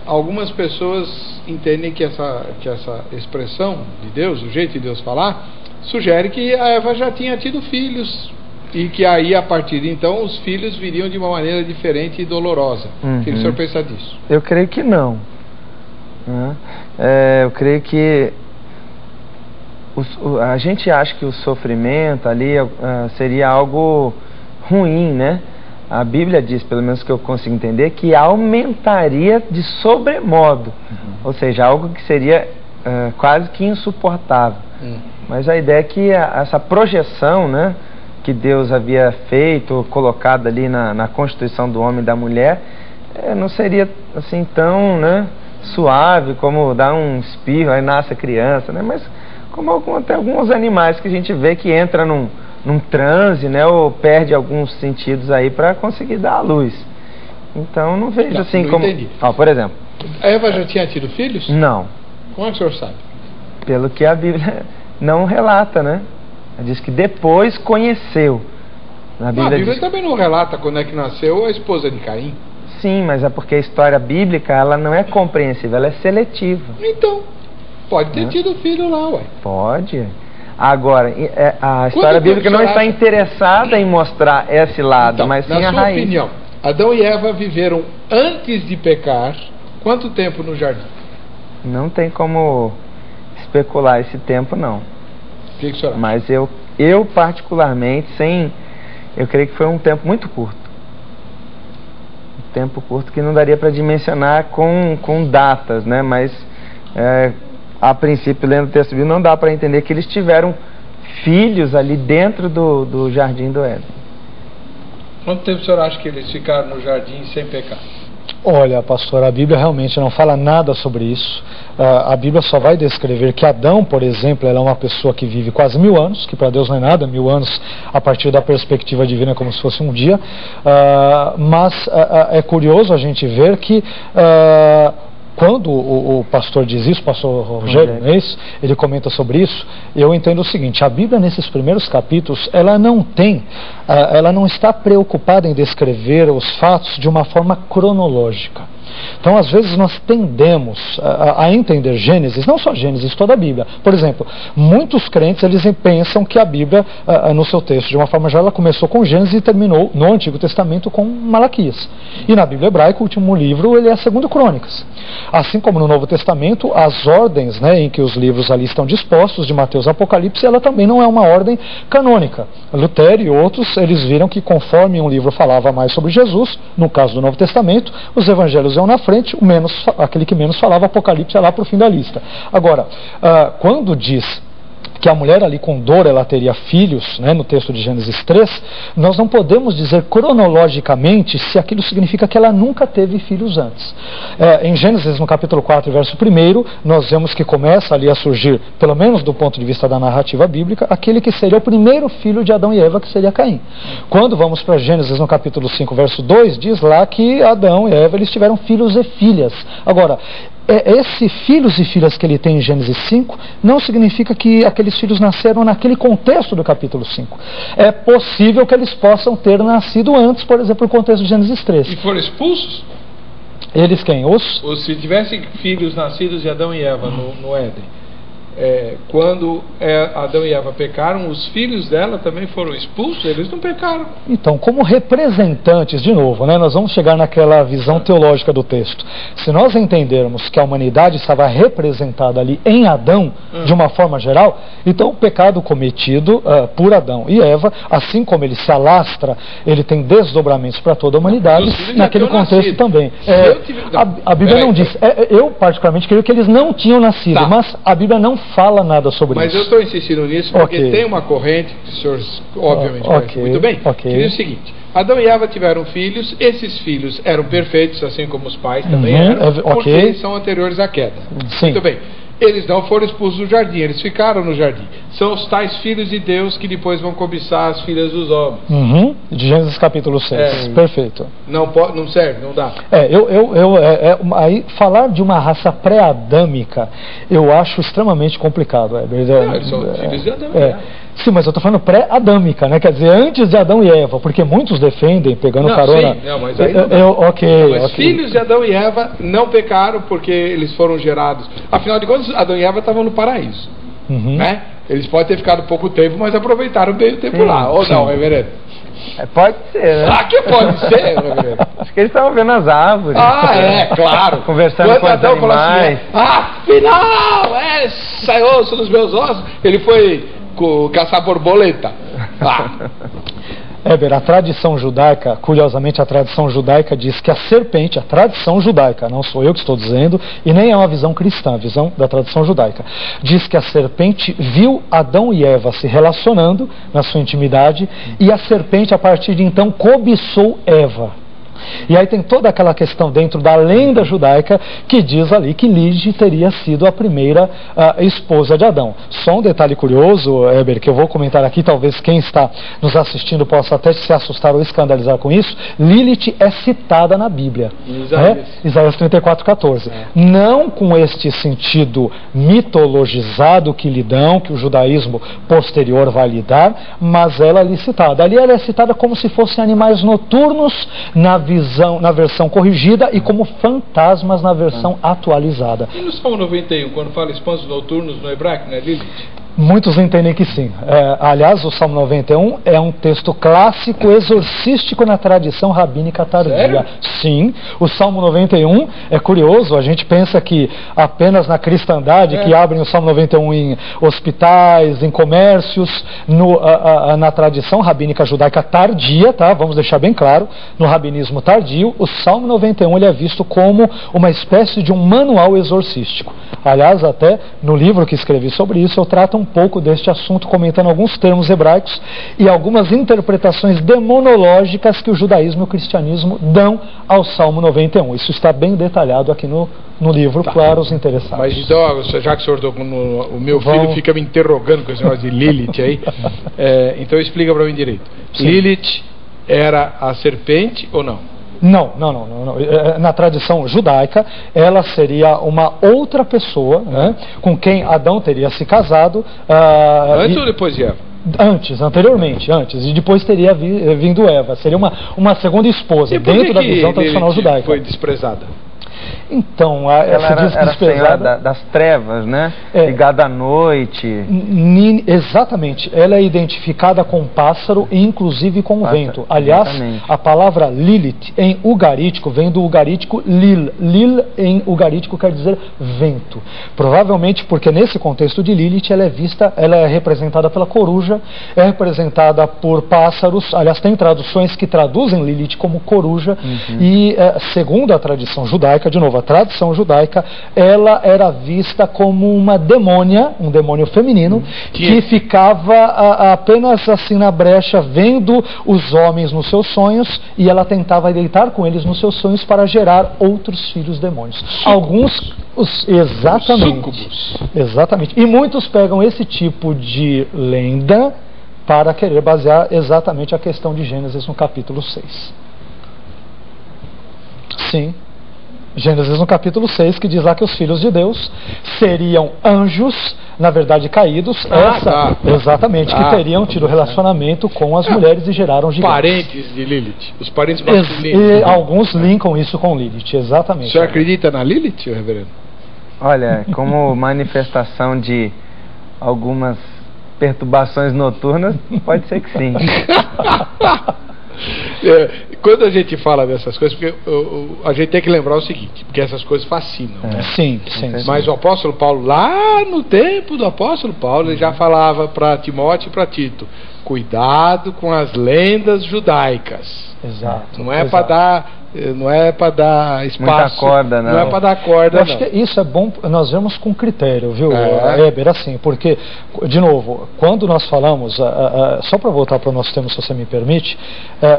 algumas pessoas entendem que essa expressão de Deus, o jeito de Deus falar, sugere que a Eva já tinha tido filhos e que aí a partir de então os filhos viriam de uma maneira diferente e dolorosa. O que o senhor pensa disso? Eu creio que não. Eu creio que a gente acha que o sofrimento ali seria algo ruim, né? A Bíblia diz, pelo menos que eu consigo entender, que aumentaria de sobremodo, ou seja, algo que seria quase que insuportável. Mas a ideia é que essa projeção, né, que Deus havia feito, colocado ali na constituição do homem e da mulher, não seria assim tão, né, suave como dar um espirro, aí nasce a criança, né? Mas como até alguns animais que a gente vê que entra num transe, né, ou perde alguns sentidos aí para conseguir dar à luz. Então não vejo assim como... Entendi. Por exemplo... A Eva já tinha tido filhos? Não. Como é que o senhor sabe? Pelo que a Bíblia não relata, né? Ela diz que depois conheceu. Na A Bíblia também não relata quando é que nasceu a esposa de Caim. Sim, mas é porque a história bíblica ela não é compreensível, ela é seletiva. Então, pode ter tido filho lá, ué. Pode. Agora, a história bíblica não está interessada em mostrar esse lado, Então, mas sim na a sua raiz. opinião, Adão e Eva viveram antes de pecar quanto tempo no jardim? Não tem como especular esse tempo, não. O que o senhor acha? Mas eu particularmente, eu creio que foi um tempo muito curto. Um tempo curto que não daria para dimensionar com datas, né? Mas a princípio, lendo o texto bíblico, não dá para entender que eles tiveram filhos ali dentro do jardim do Éden. Quanto tempo o senhor acha que eles ficaram no jardim sem pecar? Olha, pastor, a Bíblia realmente não fala nada sobre isso. A Bíblia só vai descrever que Adão, por exemplo, é uma pessoa que vive quase 1000 anos, que para Deus não é nada, 1000 anos a partir da perspectiva divina é como se fosse um dia. Mas é curioso a gente ver que quando o pastor diz isso, o pastor Rogério Reis, ele comenta sobre isso, eu entendo o seguinte: a Bíblia nesses primeiros capítulos, ela não está preocupada em descrever os fatos de uma forma cronológica. Então, às vezes, nós tendemos a entender Gênesis, não só Gênesis, toda a Bíblia. Por exemplo, muitos crentes, eles pensam que a Bíblia, no seu texto, de uma forma geral, ela começou com Gênesis e terminou no Antigo Testamento com Malaquias. E na Bíblia hebraica, o último livro, ele é 2 Crônicas. Assim como no Novo Testamento, as ordens, né, em que os livros ali estão dispostos, de Mateus a Apocalipse, ela também não é uma ordem canônica. Lutero e outros, eles viram que conforme um livro falava mais sobre Jesus, no caso do Novo Testamento, os evangelhos iam na frente, aquele que menos falava, Apocalipse, é lá para o fim da lista. Agora, quando diz que a mulher ali com dor ela teria filhos, né, no texto de Gênesis 3, nós não podemos dizer cronologicamente se aquilo significa que ela nunca teve filhos antes. Em Gênesis, no capítulo 4, verso 1, nós vemos que começa ali a surgir, pelo menos do ponto de vista da narrativa bíblica, aquele que seria o primeiro filho de Adão e Eva, que seria Caim. Quando vamos para Gênesis, no capítulo 5, verso 2, diz lá que Adão e Eva eles tiveram filhos e filhas. Agora, esse filhos e filhas que ele tem em Gênesis 5 não significa que aqueles filhos nasceram naquele contexto do capítulo 5. É possível que eles possam ter nascido antes, por exemplo, no contexto de Gênesis 3. E foram expulsos? Eles quem? Ou se tivessem filhos nascidos de Adão e Eva no Éden, quando Adão e Eva pecaram, os filhos dela também foram expulsos? Eles não pecaram. Então, como representantes, de novo, né, nós vamos chegar naquela visão teológica do texto. Se nós entendermos que a humanidade estava representada ali em Adão, de uma forma geral, então o pecado cometido por Adão e Eva, assim como ele se alastra, ele tem desdobramentos para toda a humanidade, naquele contexto também. A Bíblia não diz. Eu particularmente creio que eles não tinham nascido, mas a Bíblia não fala nada sobre isso. Mas eu estou insistindo nisso porque tem uma corrente que os senhores obviamente conhecem muito bem, que diz o seguinte: Adão e Eva tiveram filhos, esses filhos eram perfeitos, assim como os pais também eram, porque eles são anteriores à queda. Sim. Muito bem. Eles não foram expulsos do jardim, eles ficaram no jardim. São os tais filhos de Deus que depois vão cobiçar as filhas dos homens. De Gênesis capítulo 6. Perfeito. Não serve, não dá. Aí, falar de uma raça pré-adâmica, eu acho extremamente complicado. Eles são filhos de Adão e Eva. Sim, mas eu estou falando pré-adâmica, né? Quer dizer, antes de Adão e Eva, porque muitos defendem, pegando carona. Sim, mas aí mas filhos de Adão e Eva não pecaram porque eles foram gerados. Afinal de contas, Adão e Eva estavam no paraíso. Né? Eles podem ter ficado pouco tempo, mas aproveitaram bem o tempo lá. Ou não, reverendo? Pode ser, né? Que pode ser, reverendo? Acho que eles estavam vendo as árvores. Claro. Conversando com os animais. Afinal, sai osso nos meus ossos. Ele foi caçar borboleta. A tradição judaica, curiosamente a tradição judaica diz que a serpente, a tradição judaica, não sou eu que estou dizendo, e nem é uma visão cristã, a visão da tradição judaica, diz que a serpente viu Adão e Eva se relacionando na sua intimidade, e a serpente a partir de então cobiçou Eva. E aí tem toda aquela questão dentro da lenda judaica que diz ali que Lilith teria sido a primeira esposa de Adão. Só um detalhe curioso, Heber, que eu vou comentar aqui, talvez quem está nos assistindo possa até se assustar ou escandalizar com isso. Lilith é citada na Bíblia. Isaías 34:14. Não com este sentido mitologizado que lhe dão, que o judaísmo posterior vai lhe dar, mas ela é citada. Ali ela é citada como se fossem animais noturnos na versão corrigida e como fantasmas na versão atualizada. E no Salmo 91, quando fala espantos noturnos no hebraico, não é Lilith? Muitos entendem que sim. Aliás, o Salmo 91 é um texto clássico exorcístico na tradição rabínica tardia. Sério? Sim, o Salmo 91 é curioso, a gente pensa que apenas na cristandade que abrem o Salmo 91 em hospitais, em comércios, na tradição rabínica judaica tardia, tá? Vamos deixar bem claro, no rabinismo tardio, o Salmo 91 ele é visto como uma espécie de um manual exorcístico. Aliás, até no livro que escrevi sobre isso, eu trato um pouco deste assunto, comentando alguns termos hebraicos e algumas interpretações demonológicas que o judaísmo e o cristianismo dão ao Salmo 91. Isso está bem detalhado aqui no livro, para os interessados. Mas então, já que o senhor tocou o meu filho fica me interrogando com esse negócio de Lilith aí, então explica para mim direito. Sim. Lilith era a serpente ou não? Não. Na tradição judaica, ela seria uma outra pessoa, né, com quem Adão teria se casado. Antes ou depois de Eva? Anteriormente, e depois teria vindo Eva. Seria uma segunda esposa, dentro da visão tradicional judaica. Foi desprezada? Então, ela era a senhora das trevas, né? Ligada à noite. Exatamente. Ela é identificada com o pássaro e inclusive com o vento. Aliás, a palavra Lilith em ugarítico vem do ugarítico Lil. Lil em ugarítico quer dizer vento. Provavelmente porque nesse contexto de Lilith ela é representada pela coruja, é representada por pássaros. Aliás, tem traduções que traduzem Lilith como coruja. E segundo a tradição judaica, de novo, a tradição judaica, ela era vista como uma demônia, um demônio feminino, que ficava apenas assim na brecha, vendo os homens nos seus sonhos, e ela tentava deitar com eles nos seus sonhos para gerar outros filhos demônios. Exatamente. E muitos pegam esse tipo de lenda para querer basear exatamente a questão de Gênesis no capítulo 6. Sim. Gênesis no capítulo 6, que diz lá que os filhos de Deus seriam anjos, na verdade caídos, exatamente, que teriam tido relacionamento com as mulheres e geraram gigantes. Parentes de Lilith, os parentes masculinos. E alguns linkam isso com Lilith, exatamente. O senhor acredita na Lilith, reverendo? Olha, como manifestação de algumas perturbações noturnas, pode ser que sim. Quando a gente fala dessas coisas, porque a gente tem que lembrar o seguinte, porque essas coisas fascinam, né? Sim. Mas o apóstolo Paulo, lá no tempo do apóstolo Paulo, ele já falava para Timóteo e para Tito: cuidado com as lendas judaicas. Exato. Não é para dar espaço. Muita corda, não é para dar corda. Eu acho que isso é bom, nós vemos com critério, viu, Heber, assim, porque, de novo, quando nós falamos, só para voltar para o nosso tema, se você me permite,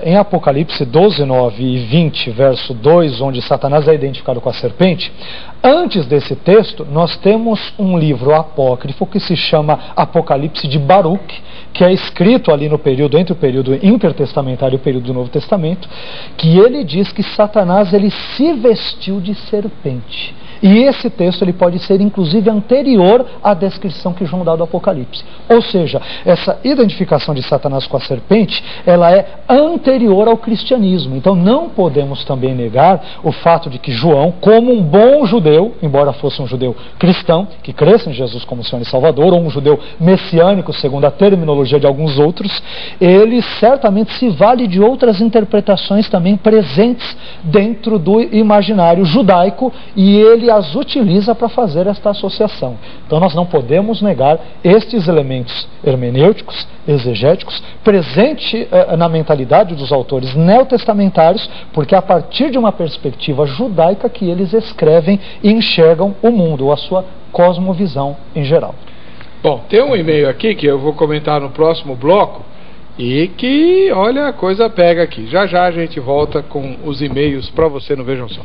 em Apocalipse 12, 9 e 20, verso 2, onde Satanás é identificado com a serpente, antes desse texto, nós temos um livro apócrifo que se chama Apocalipse de Baruque, que é escrito ali no período, entre o período intertestamentário e o período do Novo Testamento, que ele diz que Satanás ele se vestiu de serpente. E esse texto ele pode ser inclusive anterior à descrição que João dá do Apocalipse. Ou seja, essa identificação de Satanás com a serpente, ela é anterior ao cristianismo. Então não podemos também negar o fato de que João, como um bom judeu, embora fosse um judeu cristão, que cresce em Jesus como Senhor e Salvador, ou um judeu messiânico, segundo a terminologia de alguns outros, ele certamente se vale de outras interpretações também presentes dentro do imaginário judaico, e ele as utiliza para fazer esta associação. Então nós não podemos negar estes elementos hermenêuticos, exegéticos, presente na mentalidade dos autores neotestamentários, porque é a partir de uma perspectiva judaica que eles escrevem e enxergam o mundo, ou a sua cosmovisão em geral. Bom, tem um e-mail aqui que eu vou comentar no próximo bloco, E que, olha, a coisa pega aqui. Já já a gente volta com os e-mails para você no Vejam Só.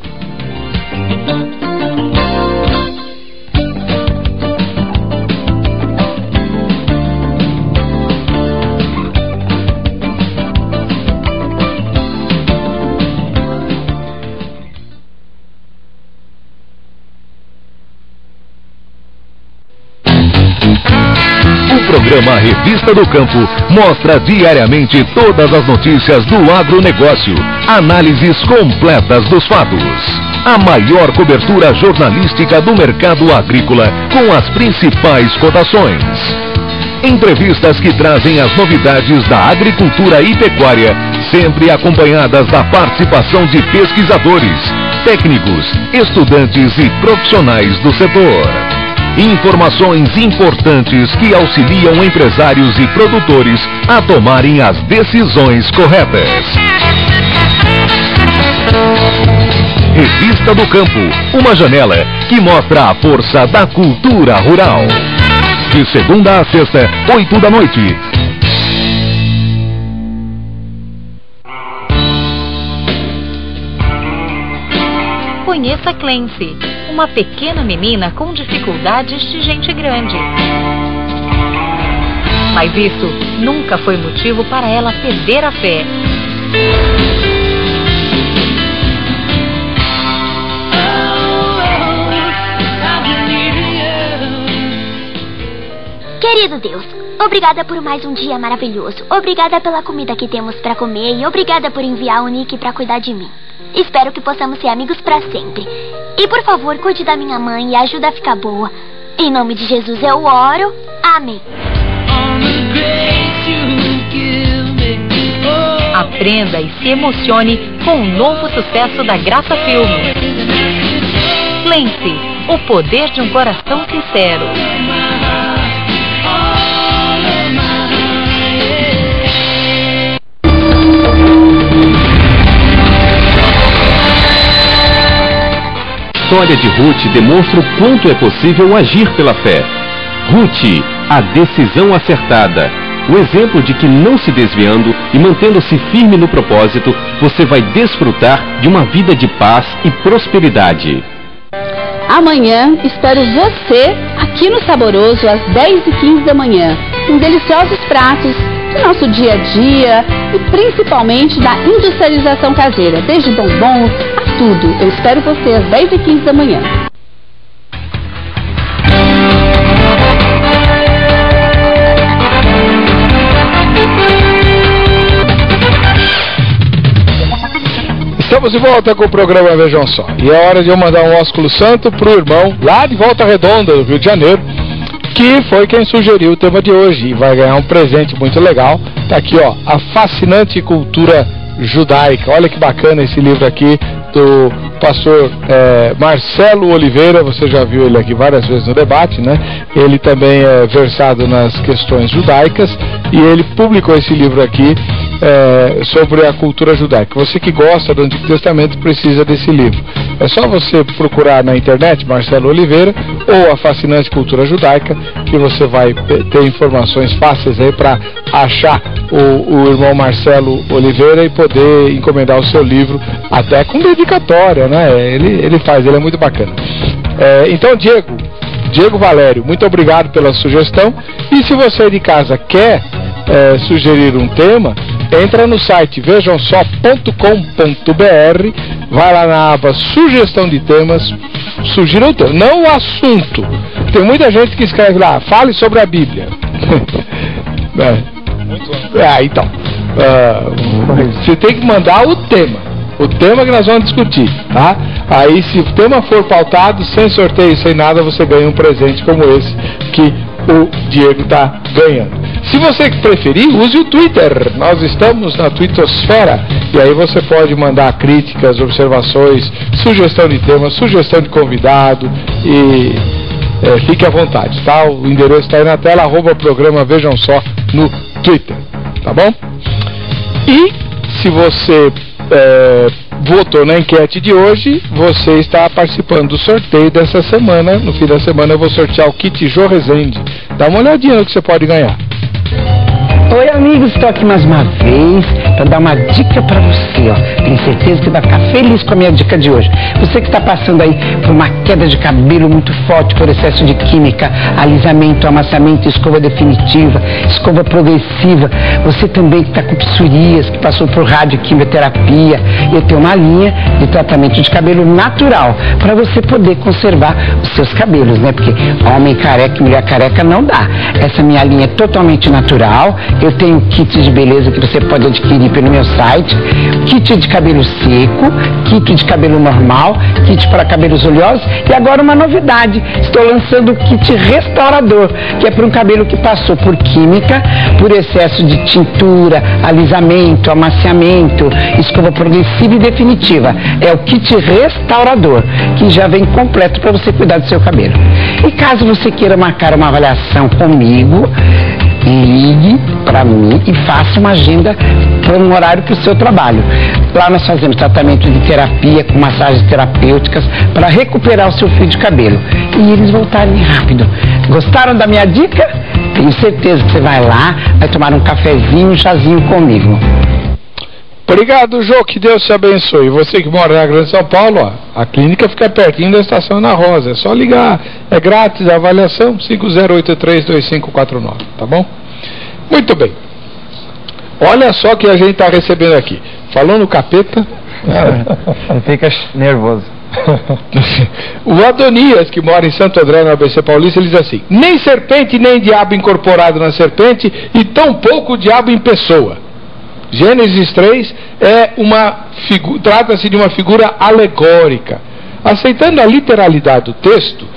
O programa Revista do Campo mostra diariamente todas as notícias do agronegócio, análises completas dos fatos. A maior cobertura jornalística do mercado agrícola com as principais cotações. Entrevistas que trazem as novidades da agricultura e pecuária, sempre acompanhadas da participação de pesquisadores, técnicos, estudantes e profissionais do setor. Informações importantes que auxiliam empresários e produtores a tomarem as decisões corretas. Revista do Campo, uma janela que mostra a força da cultura rural. De segunda a sexta, 8 da noite. Conheça Clancy, uma pequena menina com dificuldades de gente grande. Mas isso nunca foi motivo para ela perder a fé. Querido Deus, obrigada por mais um dia maravilhoso. Obrigada pela comida que temos para comer e obrigada por enviar o Nick para cuidar de mim. Espero que possamos ser amigos para sempre. E por favor, cuide da minha mãe e ajuda a ficar boa. Em nome de Jesus eu oro. Amém. Aprenda e se emocione com o novo sucesso da Graça Filmes. Clancy, o poder de um coração sincero. A história de Ruth demonstra o quanto é possível agir pela fé. Ruth, a decisão acertada. O exemplo de que não se desviando e mantendo-se firme no propósito, você vai desfrutar de uma vida de paz e prosperidade. Amanhã espero você aqui no Saboroso às 10h15 da manhã, com deliciosos pratos do nosso dia a dia e principalmente da industrialização caseira, desde bombons a tudo. Eu espero você às 10h15 da manhã. Estamos de volta com o programa Vejam Só. E é hora de eu mandar um ósculo santo pro irmão lá de Volta Redonda, do Rio de Janeiro, que foi quem sugeriu o tema de hoje e vai ganhar um presente muito legal. Tá aqui, ó, A Fascinante Cultura Judaica. Olha que bacana esse livro aqui do pastor Marcelo Oliveira. Você já viu ele aqui várias vezes no debate, né? Ele também é versado nas questões judaicas e ele publicou esse livro aqui sobre a cultura judaica. Você que gosta do Antigo Testamento precisa desse livro. É só você procurar na internet Marcelo Oliveira ou A Fascinante Cultura Judaica, que você vai ter informações fáceis aí para achar o irmão Marcelo Oliveira e poder encomendar o seu livro, até com dedicatória, né? Ele é muito bacana. Então, Diego Valério, muito obrigado pela sugestão. E se você de casa quer sugerir um tema, entra no site vejamsó.com.br, vai lá na aba Sugestão de Temas, sugira o tema, não o assunto. Tem muita gente que escreve lá, fale sobre a Bíblia. Então, você tem que mandar o tema que nós vamos discutir, tá? Aí, se o tema for pautado, sem sorteio, sem nada, você ganha um presente como esse que o Diego está ganhando. Se você preferir, use o Twitter. Nós estamos na Twittosfera. E aí você pode mandar críticas, observações, sugestão de tema, sugestão de convidado. E fique à vontade, tá? O endereço está aí na tela, @programa Vejam Só no Twitter. Tá bom? E se você votou na enquete de hoje, você está participando do sorteio dessa semana. No fim da semana eu vou sortear o kit Jô Rezende. Dá uma olhadinha no que você pode ganhar. Oi, amigos, estou aqui mais uma vez para dar uma dica para você, ó. Tenho certeza que vai ficar feliz com a minha dica de hoje. Você que está passando aí por uma queda de cabelo muito forte por excesso de química, alisamento, amassamento, escova definitiva, escova progressiva. Você também que está com psoríase, que passou por radioquimioterapia. Eu tenho uma linha de tratamento de cabelo natural para você poder conservar os seus cabelos, né? Porque homem careca e mulher careca não dá. Essa minha linha é totalmente natural. Eu tenho kit de beleza que você pode adquirir pelo meu site. Kit de cabelo seco, kit de cabelo normal, kit para cabelos oleosos. E agora uma novidade, estou lançando o kit restaurador, que é para um cabelo que passou por química, por excesso de tintura, alisamento, amaciamento, escova progressiva e definitiva. É o kit restaurador, que já vem completo para você cuidar do seu cabelo. E caso você queira marcar uma avaliação comigo, ligue para mim e faça uma agenda para um horário para o seu trabalho. Lá nós fazemos tratamento de terapia com massagens terapêuticas para recuperar o seu fio de cabelo e eles voltarem rápido. Gostaram da minha dica? Tenho certeza que você vai lá, vai tomar um cafezinho, um chazinho comigo. Obrigado, Jô, que Deus te abençoe. Você que mora na Grande São Paulo, ó, a clínica fica pertinho da Estação Ana Rosa. É só ligar, é grátis a avaliação, 5083-2549, tá bom? Muito bem. Olha só o que a gente está recebendo aqui. Falou no capeta. Fica nervoso. O Adonias, que mora em Santo André, no ABC Paulista, ele diz assim: nem serpente, nem diabo incorporado na serpente, e tampouco o diabo em pessoa. Gênesis 3 trata-se de uma figura alegórica. Aceitando a literalidade do texto,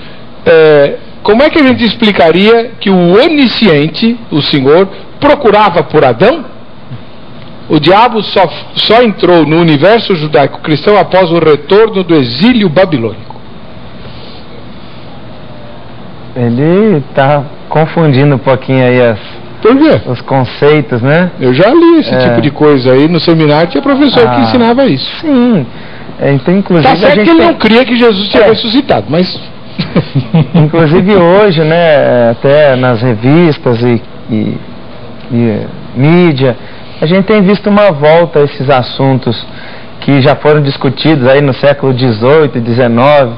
como é que a gente explicaria que o onisciente, o Senhor, procurava por Adão? O diabo só entrou no universo judaico-cristão após o retorno do exílio babilônico. Ele está confundindo um pouquinho aí os conceitos, né? Eu já li esse tipo de coisa aí no seminário, tinha professor que ensinava isso. Sim. Então, inclusive, tá certo que ele não cria que Jesus tinha ressuscitado, mas... Inclusive hoje, né, até nas revistas e mídia, a gente tem visto uma volta a esses assuntos que já foram discutidos aí no século XVIII e XIX.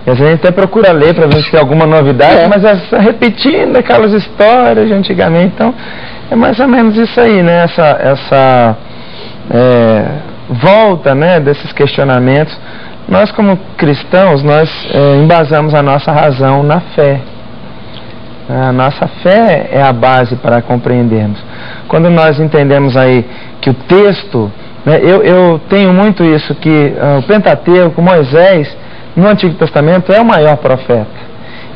E a gente até procura ler para ver se tem alguma novidade, mas é repetindo aquelas histórias de antigamente. Então, é mais ou menos isso aí, né? Essa volta, né, desses questionamentos. Nós, como cristãos, nós embasamos a nossa razão na fé. A nossa fé é a base para compreendermos. Quando nós entendemos aí que o texto, né, eu tenho muito isso, que o Pentateuco, Moisés, no Antigo Testamento, é o maior profeta.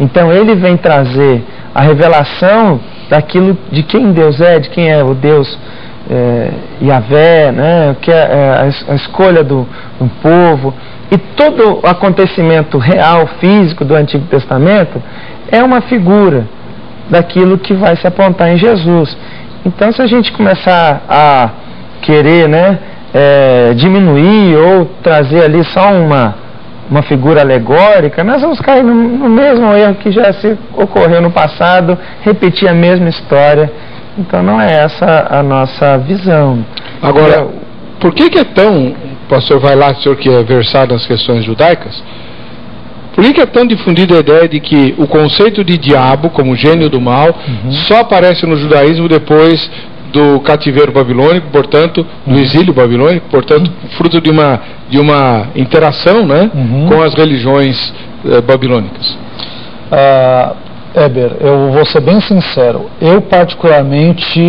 Então ele vem trazer a revelação daquilo de quem Deus é, de quem é o Deus Yahvé, né, que é a escolha do povo. E todo o acontecimento real, físico do Antigo Testamento é uma figura daquilo que vai se apontar em Jesus. Então, se a gente começar a querer, né, diminuir ou trazer ali só uma figura alegórica, nós vamos cair no mesmo erro que já se ocorreu no passado, repetir a mesma história. Então não é essa a nossa visão. Agora, por que é tão, pastor vai lá, o senhor que é versado nas questões judaicas, por que é tão difundida a ideia de que o conceito de diabo como gênio do mal só aparece no judaísmo depois do cativeiro babilônico, portanto, do exílio babilônico, portanto, fruto de uma interação, né, com as religiões babilônicas? Heber, eu vou ser bem sincero, eu particularmente